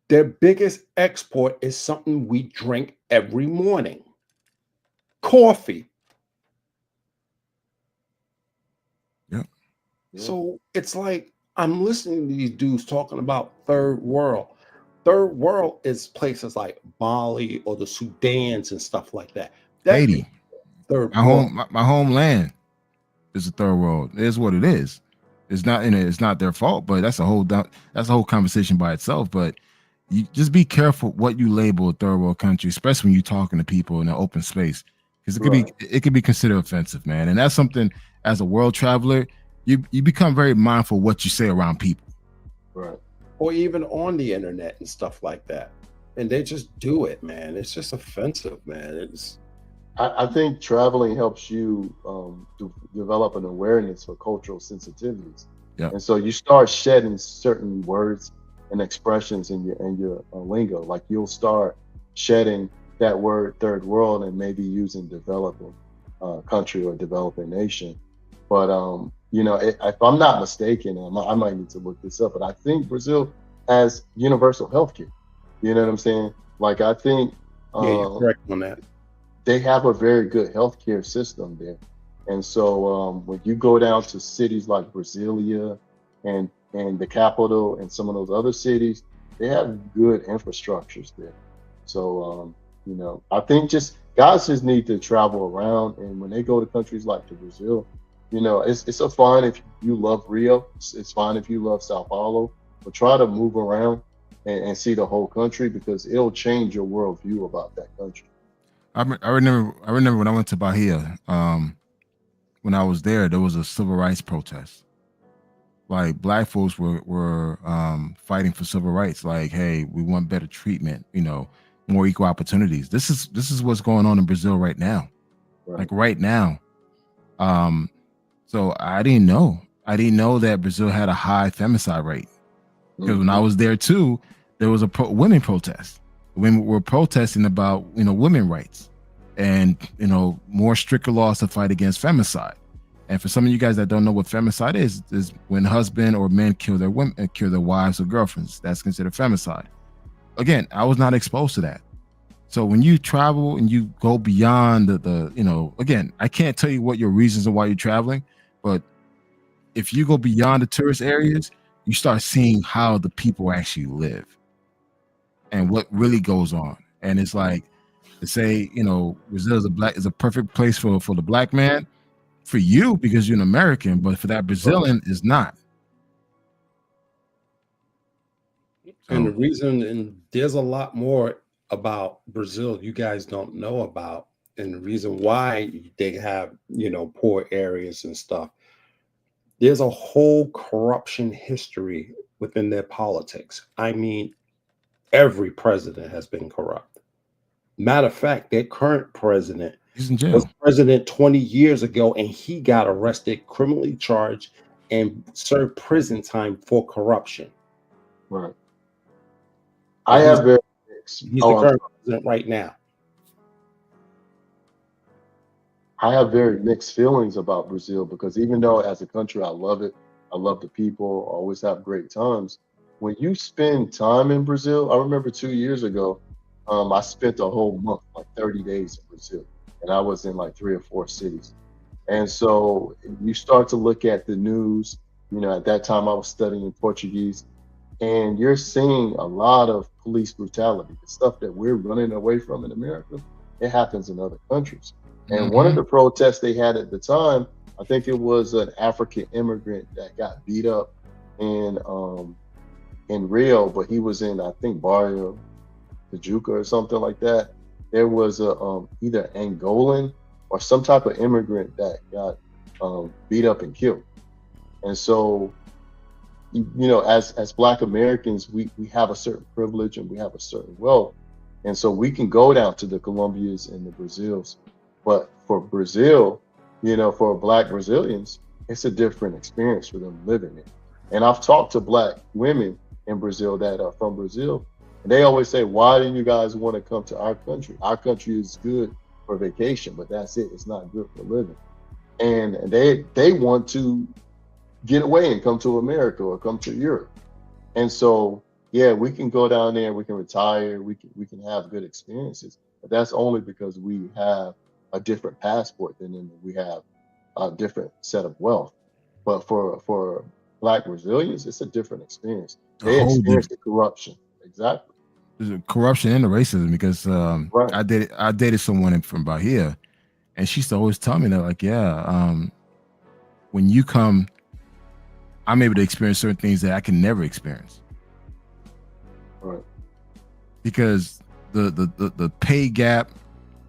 Their biggest export is something we drink every morning. Coffee. Yep. Yeah. So it's like I'm listening to these dudes talking about third world. Third world is places like Bali or the Sudans and stuff like that. That Haiti, third my world. my homeland is a third world. It is what it is. It's not it's not their fault, but that's a whole conversation by itself. But you just be careful what you label a third world country, especially when you're talking to people in an open space, because Right. it could be considered offensive, man. And that's something as a world traveler, you become very mindful of what you say around people. Right. Or even on the internet and stuff like that. And they just do it, man. It's just offensive, man. It's I think traveling helps you develop an awareness for cultural sensitivities. Yep. And so you start shedding certain words and expressions in your lingo. Like you'll start shedding that word third world and maybe using developing country or developing nation. But if I'm not mistaken, and I might need to look this up, but I think Brazil has universal health care. You know what I'm saying? Like I think yeah, you're correct on that. they have a very good healthcare system there. And so when you go down to cities like Brasilia and the capital and some of those other cities, they have good infrastructures there. So I think just guys just need to travel around, and when they go to countries like to Brazil, it's a fine if you love Rio. It's fine if you love Sao Paulo, but try to move around and see the whole country because it'll change your worldview about that country. I remember when I went to Bahia. When I was there was a civil rights protest. Like black folks were fighting for civil rights. Like, hey, we want better treatment. More equal opportunities. This is what's going on in Brazil right now. Right. Like right now. So I didn't know that Brazil had a high femicide rate. Because when I was there too, there was a women protest. Women were protesting about women rights and more stricter laws to fight against femicide. And for some of you guys that don't know what femicide is when husband or men kill their women, kill their wives or girlfriends. That's considered femicide. Again, I was not exposed to that. So when you travel and you go beyond again, I can't tell you what your reasons are why you're traveling, but if you go beyond the tourist areas, you start seeing how the people actually live and what really goes on. And it's like to say, Brazil is a perfect place for the black man, for you because you're an American, but for that Brazilian is not. And the reason, and there's a lot more about Brazil you guys don't know about, and the reason why they have, poor areas and stuff. There's a whole corruption history within their politics. I mean, every president has been corrupt. Matter of fact, their current president was president 20 years ago, and he got arrested, criminally charged, and served prison time for corruption. Right. I have very He's the current president right now. I have very mixed feelings about Brazil because even though as a country I love it, I love the people, I always have great times. When you spend time in Brazil, I remember 2 years ago, I spent a whole month, like 30 days in Brazil, and I was in like 3 or 4 cities. And so you start to look at the news At that time I was studying Portuguese, and you're seeing a lot of police brutality. The stuff that we're running away from in America, it happens in other countries. And one of the protests they had at the time, I think it was an African immigrant that got beat up in Rio, but he was in, I think, Barrio Tijuca or something like that. There was a either Angolan or some type of immigrant that got beat up and killed. And so, as Black Americans, we have a certain privilege and we have a certain wealth, and so we can go down to the Colombias and the Brazils. But for Brazil, for Black Brazilians, it's a different experience for them living it. And I've talked to Black women in Brazil that are from Brazil, and they always say, why do you guys want to come to our country? Our country is good for vacation, but that's it. It's not good for living. And they want to get away and come to America or come to Europe. And so, yeah, we can go down there, we can retire, we can have good experiences, but that's only because we have a different passport than them. We have a different set of wealth. But for Black Brazilians, it's a different experience. They experience the corruption. Exactly. There's a corruption and the racism, because Right. I dated someone from Bahia, and she used to always tell me that, like, when you come, I'm able to experience certain things that I can never experience. Right. Because the pay gap,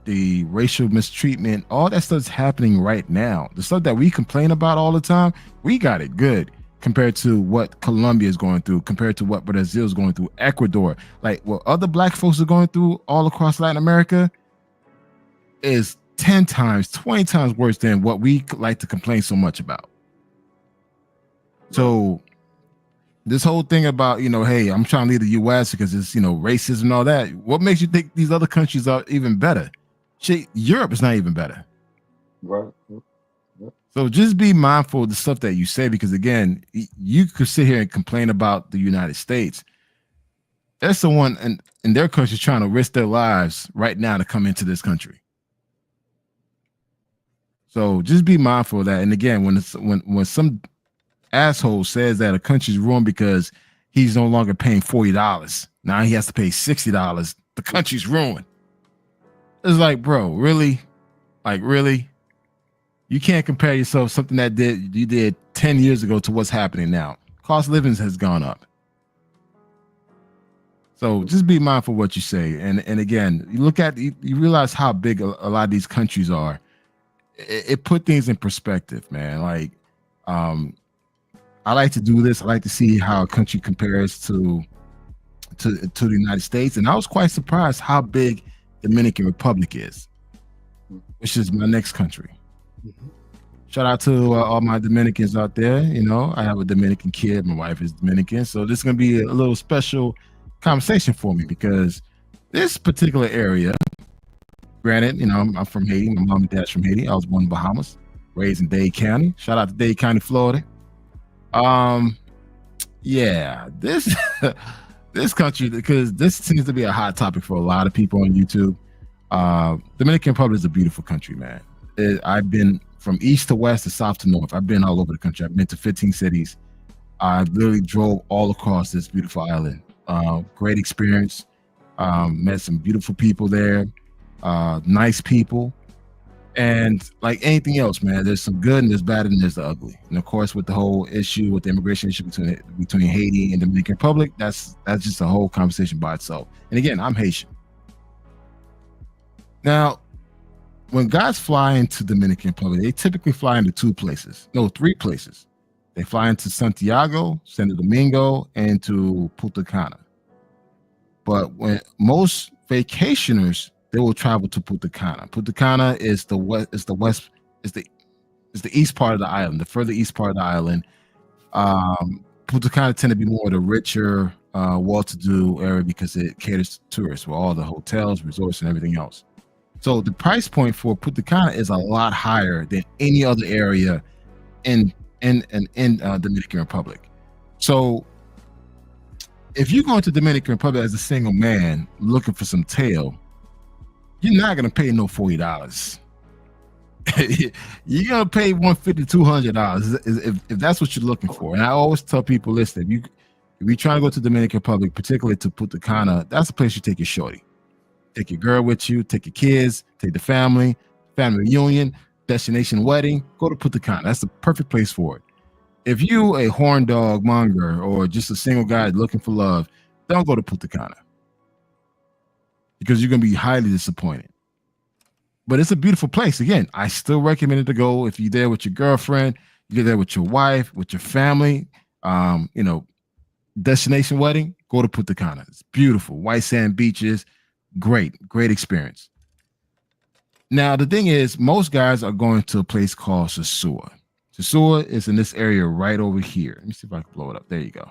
the racial mistreatment, all that stuff's happening right now. The stuff that we complain about all the time, we got it good compared to what Colombia is going through, compared to what Brazil is going through, Ecuador, like what other Black folks are going through all across Latin America is 10 times, 20 times worse than what we like to complain so much about. So this whole thing about, hey, I'm trying to leave the U.S. because it's, racism and all that. What makes you think these other countries are even better? Shit, Europe is not even better. Right. So just be mindful of the stuff that you say, because again, you could sit here and complain about the United States. There's someone in their country trying to risk their lives right now to come into this country. So just be mindful of that. And again, when some asshole says that a country's ruined because he's no longer paying $40, now he has to pay $60, the country's ruined. It's like, bro, really? Like, really? You can't compare yourself something that you did 10 years ago to what's happening now. Cost of living has gone up. So just be mindful of what you say. And again, you realize how big a lot of these countries are. It put things in perspective, man. Like, I like to do this. I like to see how a country compares to the United States. And I was quite surprised how big Dominican Republic is, which is my next country. Mhm. Shout out to all my Dominicans out there. I have a Dominican kid. My wife is Dominican. So this is going to be a little special conversation for me, because this particular area, granted, I'm from Haiti. My mom and dad's from Haiti. I was born in Bahamas, raised in Dade County. Shout out to Dade County, Florida. This this country, because this seems to be a hot topic for a lot of people on YouTube. Dominican Republic is a beautiful country, man. I've been from east to west to south to north. I've been all over the country. I've been to 15 cities. I literally drove all across this beautiful island. Great experience. Met some beautiful people there. Nice people. And like anything else, man, there's some good and there's bad and there's the ugly. And of course, with the whole issue with the immigration issue between Haiti and Dominican Republic, that's just a whole conversation by itself. And again, I'm Haitian. Now, when guys fly into Dominican Republic, they typically fly into three places. They fly into Santiago, Santo Domingo, and to Punta Cana. But when most vacationers, they will travel to Punta Cana. Punta Cana is the east part of the island, the further east part of the island. Punta Cana tend to be more of the richer, well-to-do area because it caters to tourists with all the hotels, resorts, and everything else. So the price point for Punta Cana is a lot higher than any other area in Dominican Republic. So if you go into Dominican Republic as a single man looking for some tail, you're not gonna pay no $40. you're gonna pay $150 to $200 if that's what you're looking for. And I always tell people, listen, if you're trying to go to Dominican Republic, particularly to Punta Cana, that's the place you take your shorty. Take your girl with you, take your kids, take the family reunion, destination wedding, go to Punta Cana. That's the perfect place for it. If you a horn dog monger or just a single guy looking for love, don't go to Punta Cana because you're going to be highly disappointed. But it's a beautiful place. Again, I still recommend it to go if you're there with your girlfriend, you're there with your wife, with your family, destination wedding, go to Punta Cana. It's beautiful. White sand beaches, great experience. Now, the thing is, most guys are going to a place called Sosua. Sosua is in this area right over here. Let me see if I can blow it up. There you go.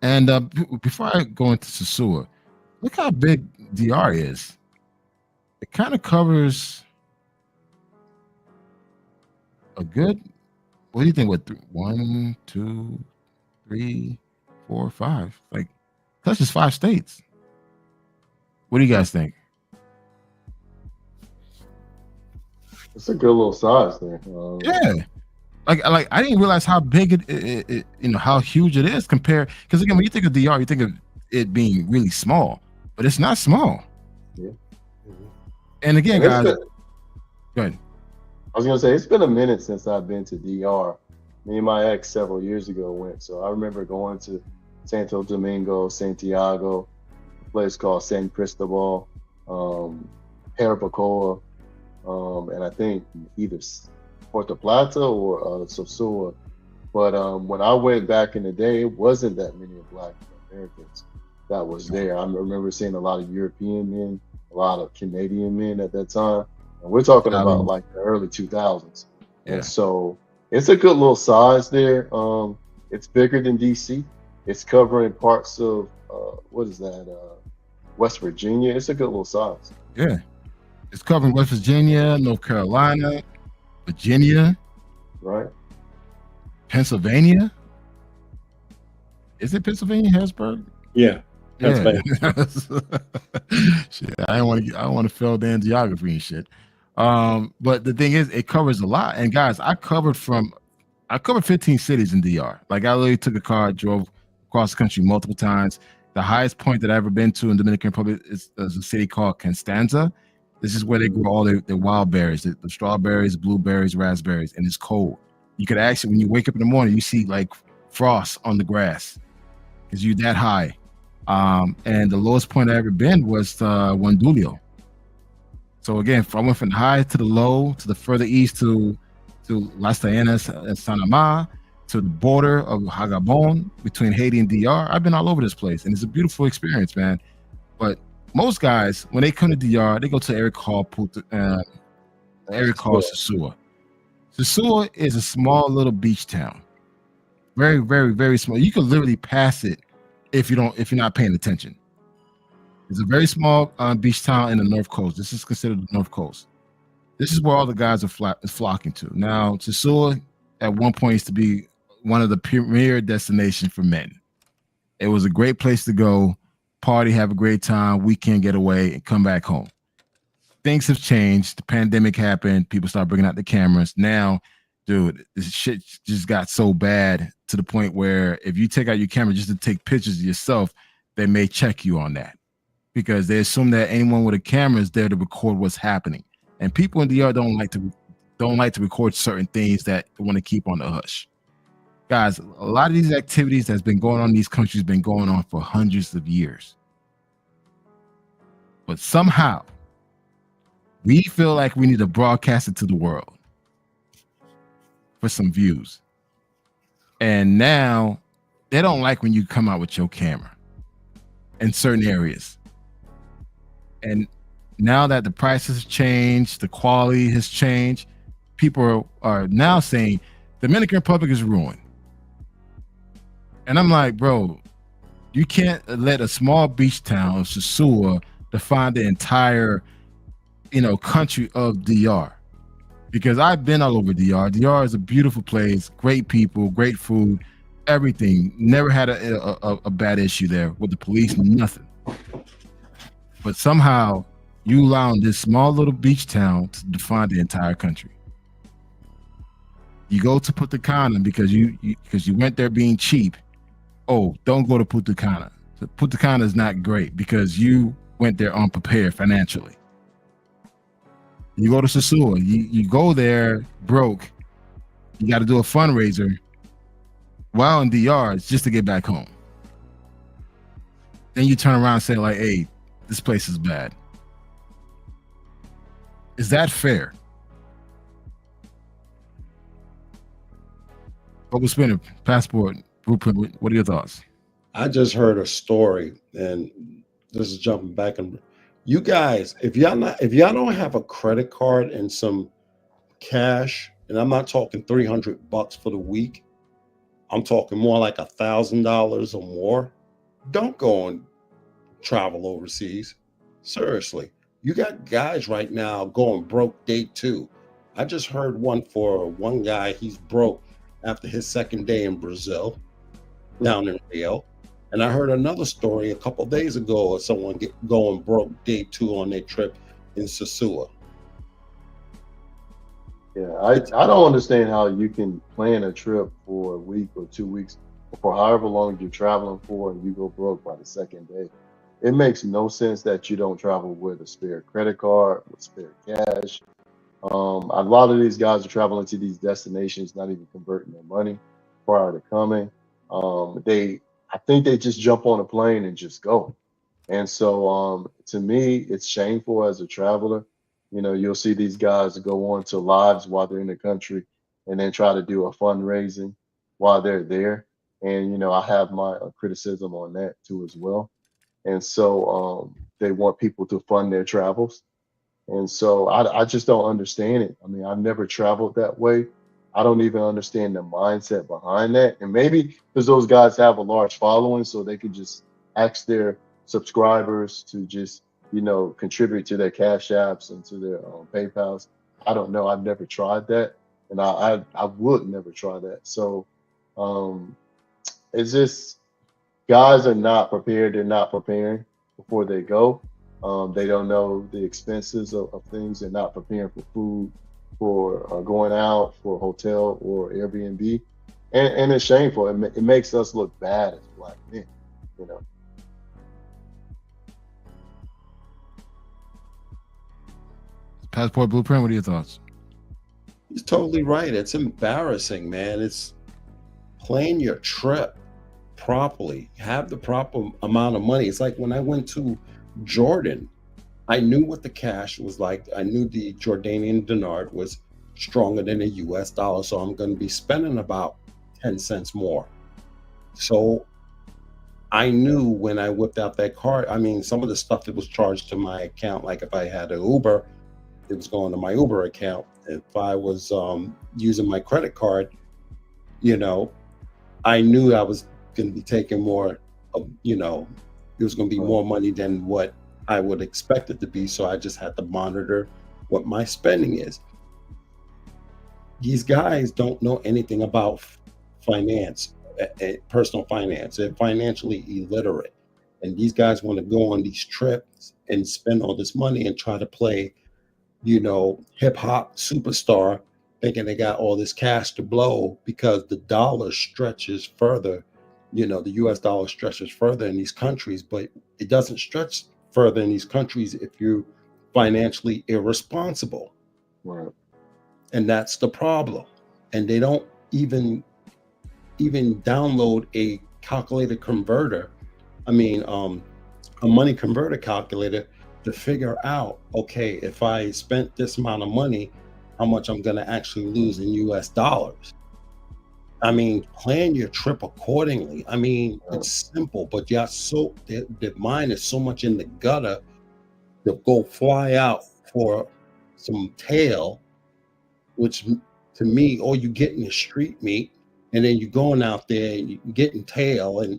And before I go into Sosua, look how big DR is. It kind of covers a good, what do you think? What, 1, 2, 3, 4, 5? Like, touches 5 states. What do you guys think? It's a good little size there. Yeah. Like I didn't realize how big it how huge it is compared, because again, when you think of DR, you think of it being really small, but it's not small. Yeah. And again, guys, go ahead. I was gonna say it's been a minute since I've been to DR. Me and my ex several years ago went, so I remember going to Santo Domingo, Santiago, a place called San Cristobal, Jarabacoa, and I think either Puerto Plata or Sosua. But when I went back in the day, it wasn't that many Black Americans that was there. I remember seeing a lot of European men, a lot of Canadian men at that time. And we're talking about like the early 2000s. Yeah. And so it's a good little size there. It's bigger than DC. It's covering parts of, West Virginia. It's a good little size. Yeah. It's covering West Virginia, North Carolina, Virginia, Right? Pennsylvania. Is it Pennsylvania, Harrisburg? Yeah. Yeah. Shit, I don't want to fail damn geography and shit. But the thing is, it covers a lot. And guys, I covered 15 cities in DR. Like I literally took a car, drove across the country multiple times. The highest point that I've ever been to in Dominican Republic is a city called Constanza. This is where they grow all their wild berries, the strawberries, blueberries, raspberries, and it's cold. You could actually, when you wake up in the morning, you see like frost on the grass because you're that high. And the lowest point I ever been was Wandulio. So again, I went from the high to the low, to the further east to Las Taenas and Sanamá, to the border of Hagabon between Haiti and DR. I've been all over this place, and it's a beautiful experience, man. But most guys, when they come to DR, they go to an area called Sosua. Sosua is a small little beach town, very, very, very small. You can literally pass it if you're not paying attention. It's a very small beach town in the North Coast. This is considered the North Coast. This is where all the guys are flocking to. Now, Sosua at one point used to be one of the premier destinations for men. It was a great place to go, party, have a great time, weekend getaway, and come back home. Things have changed. The pandemic happened. People start bringing out the cameras. Now, dude, this shit just got so bad to the point where if you take out your camera just to take pictures of yourself, they may check you on that because they assume that anyone with a camera is there to record what's happening. And people in DR don't like to record certain things that they want to keep on the hush. Guys, a lot of these activities that's been going on in these countries been going on for hundreds of years. But somehow, we feel like we need to broadcast it to the world for some views. And now, they don't like when you come out with your camera in certain areas. And now that the prices have changed, the quality has changed, people are now saying Dominican Republic is ruined. And I'm like, bro, you can't let a small beach town of Sosua define the entire, country of DR. Because I've been all over DR. DR is a beautiful place, great people, great food, everything. Never had a bad issue there with the police, nothing. But somehow You allowing this small little beach town to define the entire country. You go to Punta Cana because you went there being cheap. Oh, don't go to Punta Cana. So Punta Cana is not great because you went there unprepared financially. You go to Sosua, you go there broke. You got to do a fundraiser while in DR just to get back home. Then you turn around and say like, hey, this place is bad. Is that fair? Bubble Spinner, Passport, Blueprint, what are your thoughts? I just heard a story, and this is jumping back. And you guys, if y'all don't have a credit card and some cash, and I'm not talking $300 for the week, I'm talking more like $1,000 or more, don't go and travel overseas. Seriously, you got guys right now going broke day 2. I just heard one guy, he's broke after his second day in Brazil, down in Rio. And I heard another story a couple of days ago of someone going broke day 2 on their trip in Sosua. Yeah, I don't understand how you can plan a trip for a week or 2 weeks or for however long you're traveling for and you go broke by the second day. It makes no sense that you don't travel with a spare credit card, with spare cash. A lot of these guys are traveling to these destinations, not even converting their money prior to coming. I think they just jump on a plane and just go. And so, to me, it's shameful as a traveler. You know, you'll see these guys go on to lives while they're in the country and then try to do a fundraising while they're there. And, I have my criticism on that too as well. And so, they want people to fund their travels. And so I just don't understand it. I mean, I've never traveled that way. I don't even understand the mindset behind that. And maybe because those guys have a large following, so they could just ask their subscribers to just, contribute to their Cash Apps and to their PayPals. I don't know. I've never tried that. And I would never try that. So um, it's just guys are not prepared. They're not preparing before they go. They don't know the expenses of things. They're not preparing for food, for going out, for a hotel or Airbnb. And it's shameful. It makes us look bad as Black men, you know. Passport Blueprint, what are your thoughts? He's totally right. It's embarrassing, man. It's plan your trip properly, have the proper amount of money. It's like when I went to Jordan, I knew what the cash was like. I knew the Jordanian dinar was stronger than the US dollar. So I'm going to be spending about 10 cents more. So I knew when I whipped out that card, I mean, some of the stuff that was charged to my account, like if I had an Uber, it was going to my Uber account. If I was using my credit card, I knew I was going to be taking more, it was going to be more money than what I would expect it to be. So I just had to monitor what my spending is. These guys don't know anything about finance, personal finance. They're financially illiterate. And these guys want to go on these trips and spend all this money and try to play, hip hop superstar, thinking they got all this cash to blow because the dollar stretches further. The US dollar stretches further in these countries, but it doesn't stretch further in these countries if you're financially irresponsible. Right. And that's the problem. And they don't even download a calculator converter. I mean, a money converter calculator to figure out, okay, if I spent this amount of money, how much I'm going to actually lose in US dollars. I mean, plan your trip accordingly. I mean, it's simple, but the mind is so much in the gutter to go fly out for some tail, which to me, all you getting is street meat, and then you're going out there and you're getting tail, and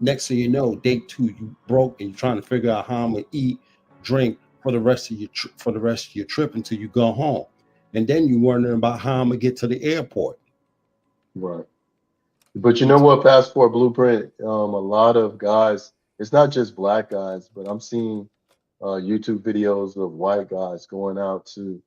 next thing you know, day 2 you broke and you're trying to figure out how I'm gonna eat, drink for the rest of your trip until you go home, and then you're wondering about how I'm gonna get to the airport. Right. But you know what, Passport Blueprint, a lot of guys, it's not just Black guys, but I'm seeing YouTube videos of white guys going out to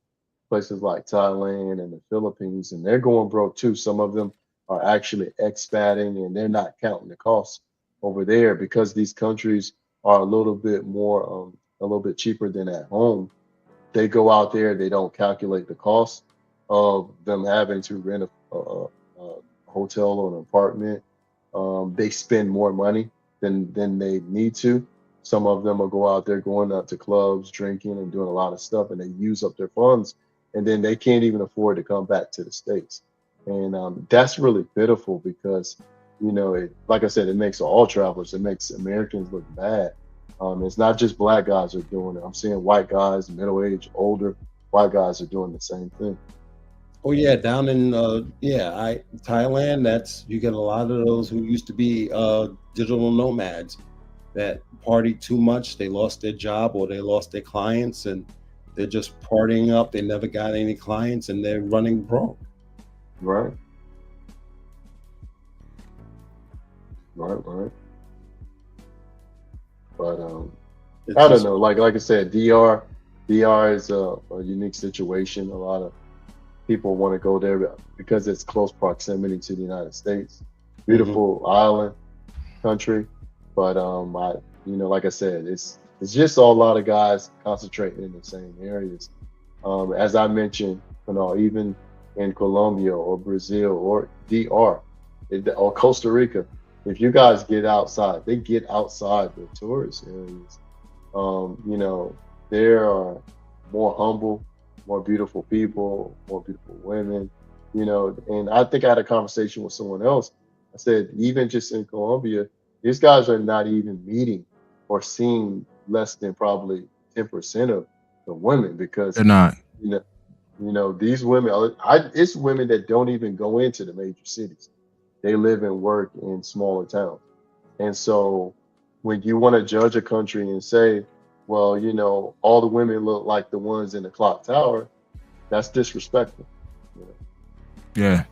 places like Thailand and the Philippines, and they're going broke too. Some of them are actually expating, and they're not counting the costs over there because these countries are a little bit more, a little bit cheaper than at home. They go out there, they don't calculate the cost of them having to rent a hotel or an apartment. They spend more money than they need to. Some of them will go out there going out to clubs, drinking, and doing a lot of stuff, and they use up their funds, and then they can't even afford to come back to the States. And that's really pitiful because, like I said, it makes all travelers, it makes Americans look bad. It's not just black guys are doing it. I'm seeing white guys, middle-aged, older white guys are doing the same thing. Oh yeah, down in Thailand, that's you get a lot of those who used to be digital nomads that partied too much, they lost their job or they lost their clients and they're just partying up. They never got any clients and they're running broke. Right. Right. But It's I don't just- know. Like I said, DR is a unique situation. A lot of people want to go there because it's close proximity to the United States. Beautiful island country, but like I said, it's just a lot of guys concentrating in the same areas. As I mentioned, even in Colombia or Brazil or DR or Costa Rica, if you guys get outside, they get outside the tourist areas. There are more humble, more beautiful people, more beautiful women, and I think I had a conversation with someone else. I said, even just in Colombia, these guys are not even meeting or seeing less than probably 10% of the women because, They're not. these women, it's women that don't even go into the major cities. They live and work in smaller towns. And so when you want to judge a country and say, well, all the women look like the ones in the clock tower, that's disrespectful. Yeah.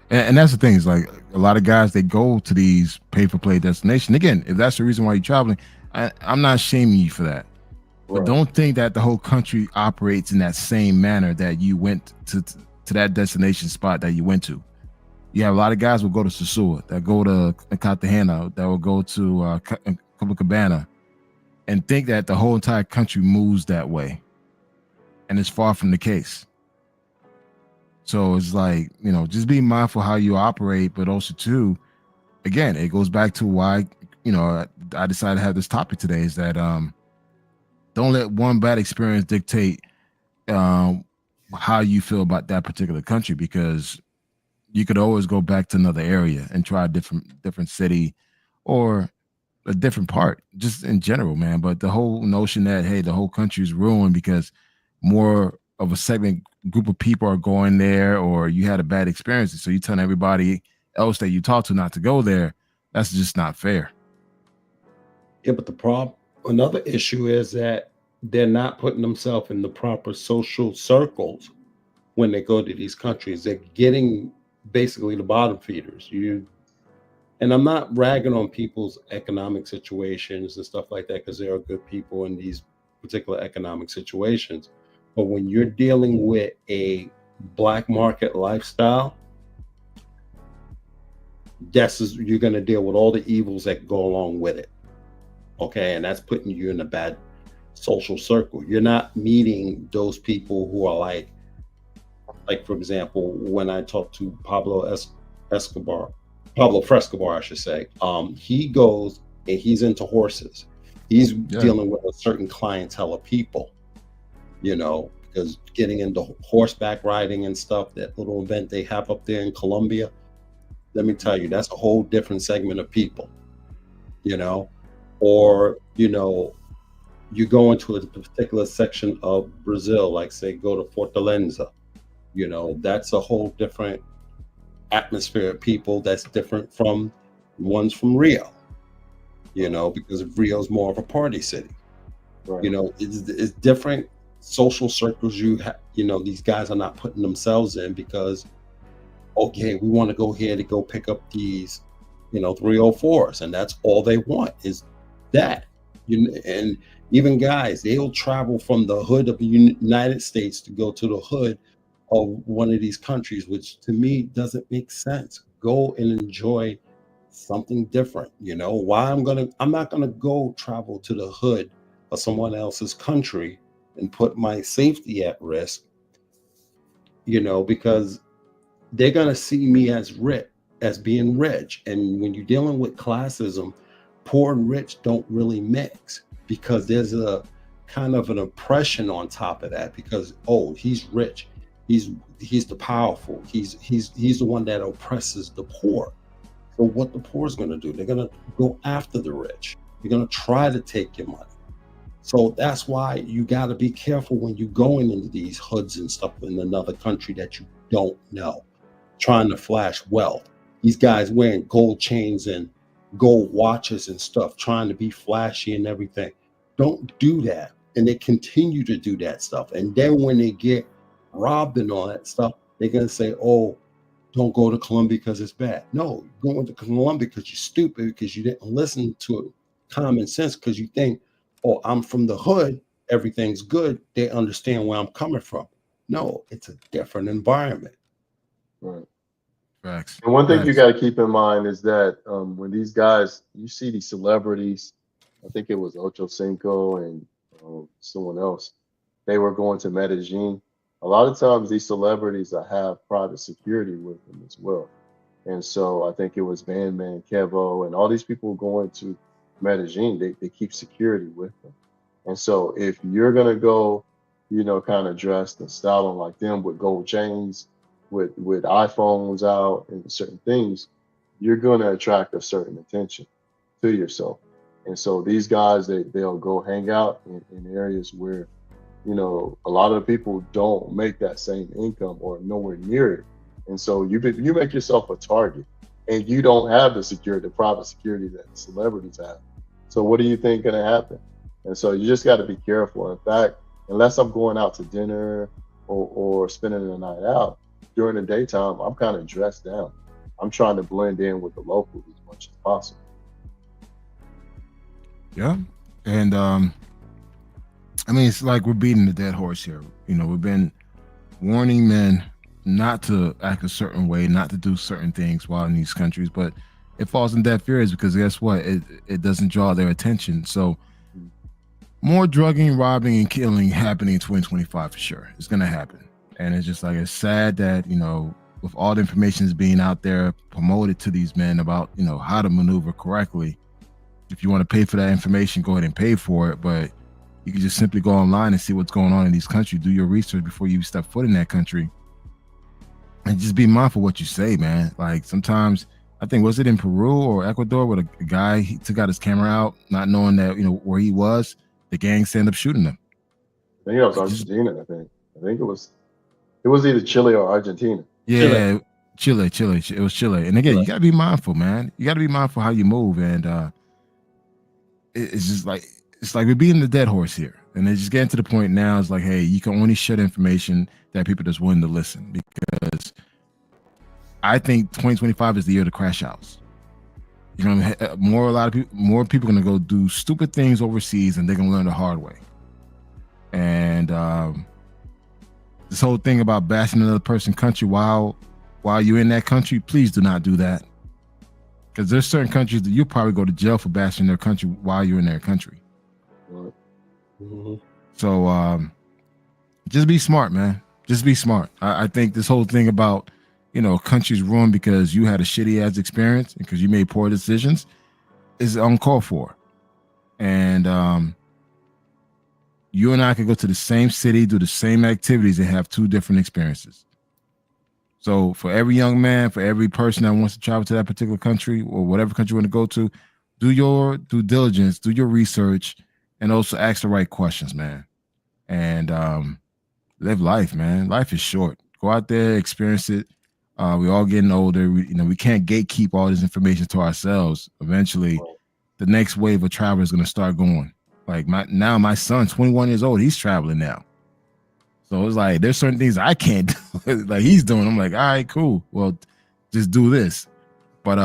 And that's the thing is like a lot of guys, they go to these pay-for-play destinations. Again, if that's the reason why you're traveling, I'm not shaming you for that. But Right. don't think that the whole country operates in that same manner that you went to that destination spot that you went to. You have a lot of guys will go to Sosua, that go to Cartagena, that will go to Copacabana, and think that the whole entire country moves that way. And it's far from the case. So it's like, just be mindful how you operate, but also too, again, it goes back to why, I decided to have this topic today is that don't let one bad experience dictate how you feel about that particular country, because you could always go back to another area and try a different city or a different part, just in general, man. But the whole notion that, hey, the whole country is ruined because more of a segment group of people are going there, or you had a bad experience, so you telling everybody else that you talk to not to go there, that's just not fair. Yeah, but another issue is that they're not putting themselves in the proper social circles when they go to these countries. They're getting basically the bottom feeders. And I'm not ragging on people's economic situations and stuff like that, because there are good people in these particular economic situations. But when you're dealing with a black market lifestyle, you're going to deal with all the evils that go along with it. Okay, and that's putting you in a bad social circle. You're not meeting those people who are like for example, when I talked to Pablo Frescobar, I should say, he goes and he's into horses. He's dealing with a certain clientele of people, because getting into horseback riding and stuff, that little event they have up there in Colombia, let me tell you, that's a whole different segment of people, or, you go into a particular section of Brazil, like say, go to Fortaleza, that's a whole different atmosphere of people that's different from ones from Rio, because Rio's more of a party city. Right. It's different social circles these guys are not putting themselves in because, okay, we want to go here to go pick up these, 304s, and that's all they want is that. And even guys, they'll travel from the hood of the United States to go to the hood of one of these countries, which to me doesn't make sense. Go and enjoy something different. Why I'm not gonna go travel to the hood of someone else's country and put my safety at risk, because they're gonna see me as being rich. And when you're dealing with classism, poor and rich don't really mix, because there's a kind of an oppression on top of that, because he's rich, he's the powerful, he's the one that oppresses the poor. So what the poor is going to do, they're going to go after the rich. They're going to try to take your money. So that's why you got to be careful when you're going into these hoods and stuff in another country that you don't know, trying to flash wealth. These guys wearing gold chains and gold watches and stuff, trying to be flashy and everything. Don't do that. And they continue to do that stuff. And then when they get robbed and all that stuff, they're going to say, don't go to Colombia because it's bad. No, you're going to Colombia because you're stupid, because you didn't listen to common sense, because you think, I'm from the hood, everything's good. They understand where I'm coming from. No, it's a different environment. Right. Facts. And one thing you got to keep in mind is that when these guys, you see these celebrities, I think it was Ocho Cinco and someone else, they were going to Medellin. A lot of times these celebrities have private security with them as well. And so I think it was Bandman, Kevo, and all these people going to Medellin, they keep security with them. And so if you're going to go, kind of dressed and styling like them with gold chains, with iPhones out and certain things, you're going to attract a certain attention to yourself. And so these guys, they'll go hang out in areas where, a lot of the people don't make that same income or nowhere near it. And so you make yourself a target, and you don't have the private security that the celebrities have. So what do you think going to happen? And so you just got to be careful. In fact, unless I'm going out to dinner or spending the night out, during the daytime, I'm kind of dressed down. I'm trying to blend in with the locals as much as possible. Yeah. And it's like we're beating the dead horse here. We've been warning men not to act a certain way, not to do certain things while in these countries, but it falls in deaf ears because guess what? It doesn't draw their attention. So more drugging, robbing, and killing happening in 2025 for sure. It's going to happen. And it's just like, it's sad that, with all the information is being out there promoted to these men about, how to maneuver correctly. If you want to pay for that information, go ahead and pay for it. But you can just simply go online and see what's going on in these countries. Do your research before you step foot in that country. And just be mindful what you say, man. Like sometimes, I think, was it in Peru or Ecuador where a guy, he took out his camera out, not knowing that, where he was. The gang ended up shooting him. I think it was Argentina, I think it was either Chile or Argentina. Yeah, Chile. It was Chile. And again, you got to be mindful, man. You got to be mindful how you move. And it's just like, we're beating the dead horse here. And it's just getting to the point now, it's like, hey, you can only share information that people that's willing to listen, because I think 2025 is the year to crash outs. More people are going to go do stupid things overseas, and they're going to learn the hard way. And this whole thing about bashing another person's country while you're in that country, please do not do that. Because there's certain countries that you'll probably go to jail for bashing their country while you're in their country. Mm-hmm. So just be smart, man. Just be smart. I think this whole thing about, countries ruined because you had a shitty ass experience and because you made poor decisions is uncalled for. And you and I could go to the same city, do the same activities, and have two different experiences. So for every young man, for every person that wants to travel to that particular country or whatever country you want to go to, do your due diligence, do your research, and also ask the right questions, man. And live life, man. Life is short. Go out there, experience it. We're all getting older. We can't gatekeep all this information to ourselves. Eventually, the next wave of travel is going to start going. Like my son, 21 years old, he's traveling now. So it's like there's certain things I can't do. Like he's doing. I'm like, all right, cool. Well, just do this. But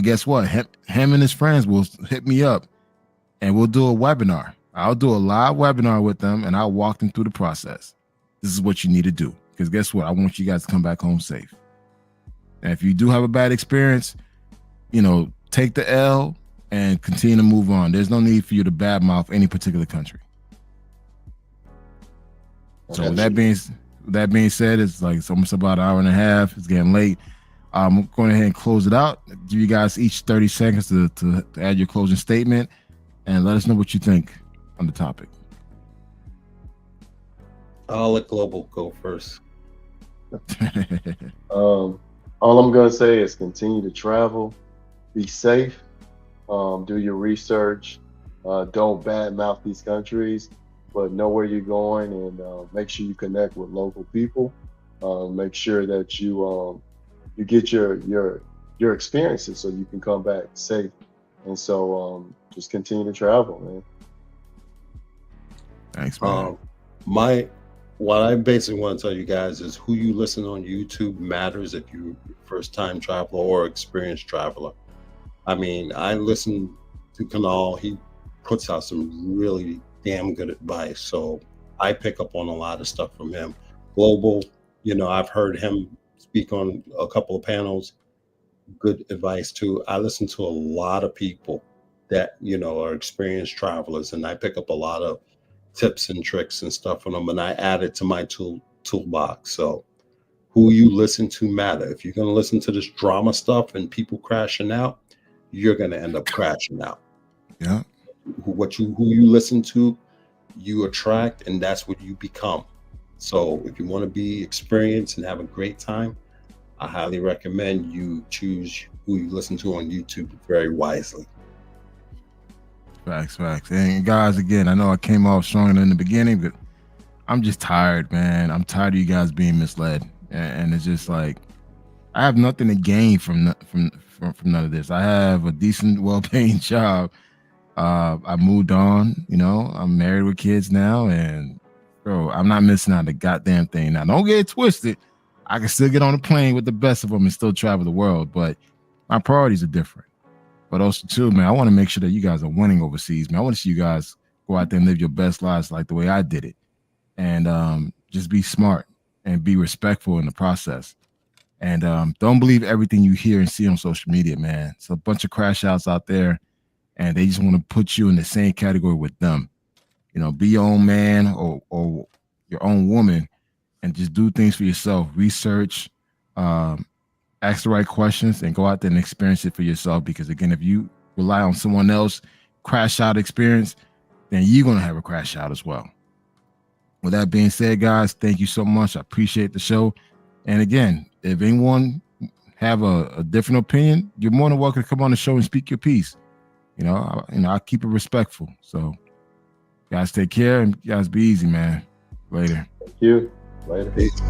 guess what? Him and his friends will hit me up and we'll do a webinar. I'll do a live webinar with them, and I'll walk them through the process. This is what you need to do, because guess what? I want you guys to come back home safe. And if you do have a bad experience, you know, take the L and continue to move on. There's no need for you to badmouth any particular country. So with that being said, it's like it's almost about an hour and a half. It's getting late. I'm going ahead and close it out. Give you guys each 30 seconds to add your closing statement and let us know what you think on the topic. I'll let Global go first. All I'm going to say is continue to travel, be safe, do your research, don't badmouth these countries, but know where you're going, and make sure you connect with local people. Make sure that you get your experiences so you can come back safe. And so just continue to travel, man. Thanks, man. What I basically want to tell you guys is who you listen on YouTube matters if you're a first-time traveler or experienced traveler. I mean, I listen to Kunal. He puts out some really damn good advice. So I pick up on a lot of stuff from him. Global, you know, I've heard him speak on a couple of panels. Good advice too. I listen to a lot of people that, you know, are experienced travelers, and I pick up a lot of tips and tricks and stuff from them, and I add it to my toolbox. So who you listen to matter. If you're going to listen to this drama stuff and people crashing out, you're going to end up crashing out. Yeah. Who you listen to, you attract, and that's what you become. So if you want to be experienced and have a great time, I highly recommend you choose who you listen to on YouTube very wisely. Facts. And guys, again, I know I came off stronger in the beginning, but I'm just tired, man. I'm tired of you guys being misled, and it's just like I have nothing to gain from none of this. I have a decent, well-paying job. I moved on. You know, I'm married with kids now, and bro, I'm not missing out on the goddamn thing. Now, don't get it twisted. I can still get on a plane with the best of them and still travel the world, but my priorities are different. But also, too, man, I want to make sure that you guys are winning overseas, man. I want to see you guys go out there and live your best lives like the way I did it. And just be smart and be respectful in the process. And don't believe everything you hear and see on social media, man. It's a bunch of crash outs out there, and they just want to put you in the same category with them. You know, be your own man or your own woman and just do things for yourself. Research, ask the right questions, and go out there and experience it for yourself. Because again, if you rely on someone else crash out experience, then you're going to have a crash out as well. With that being said, guys, thank you so much. I appreciate the show. And again, if anyone have a different opinion, you're more than welcome to come on the show and speak your piece. I'll keep it respectful. So guys, take care, and guys be easy, man. Later. Thank you. Later. Peace.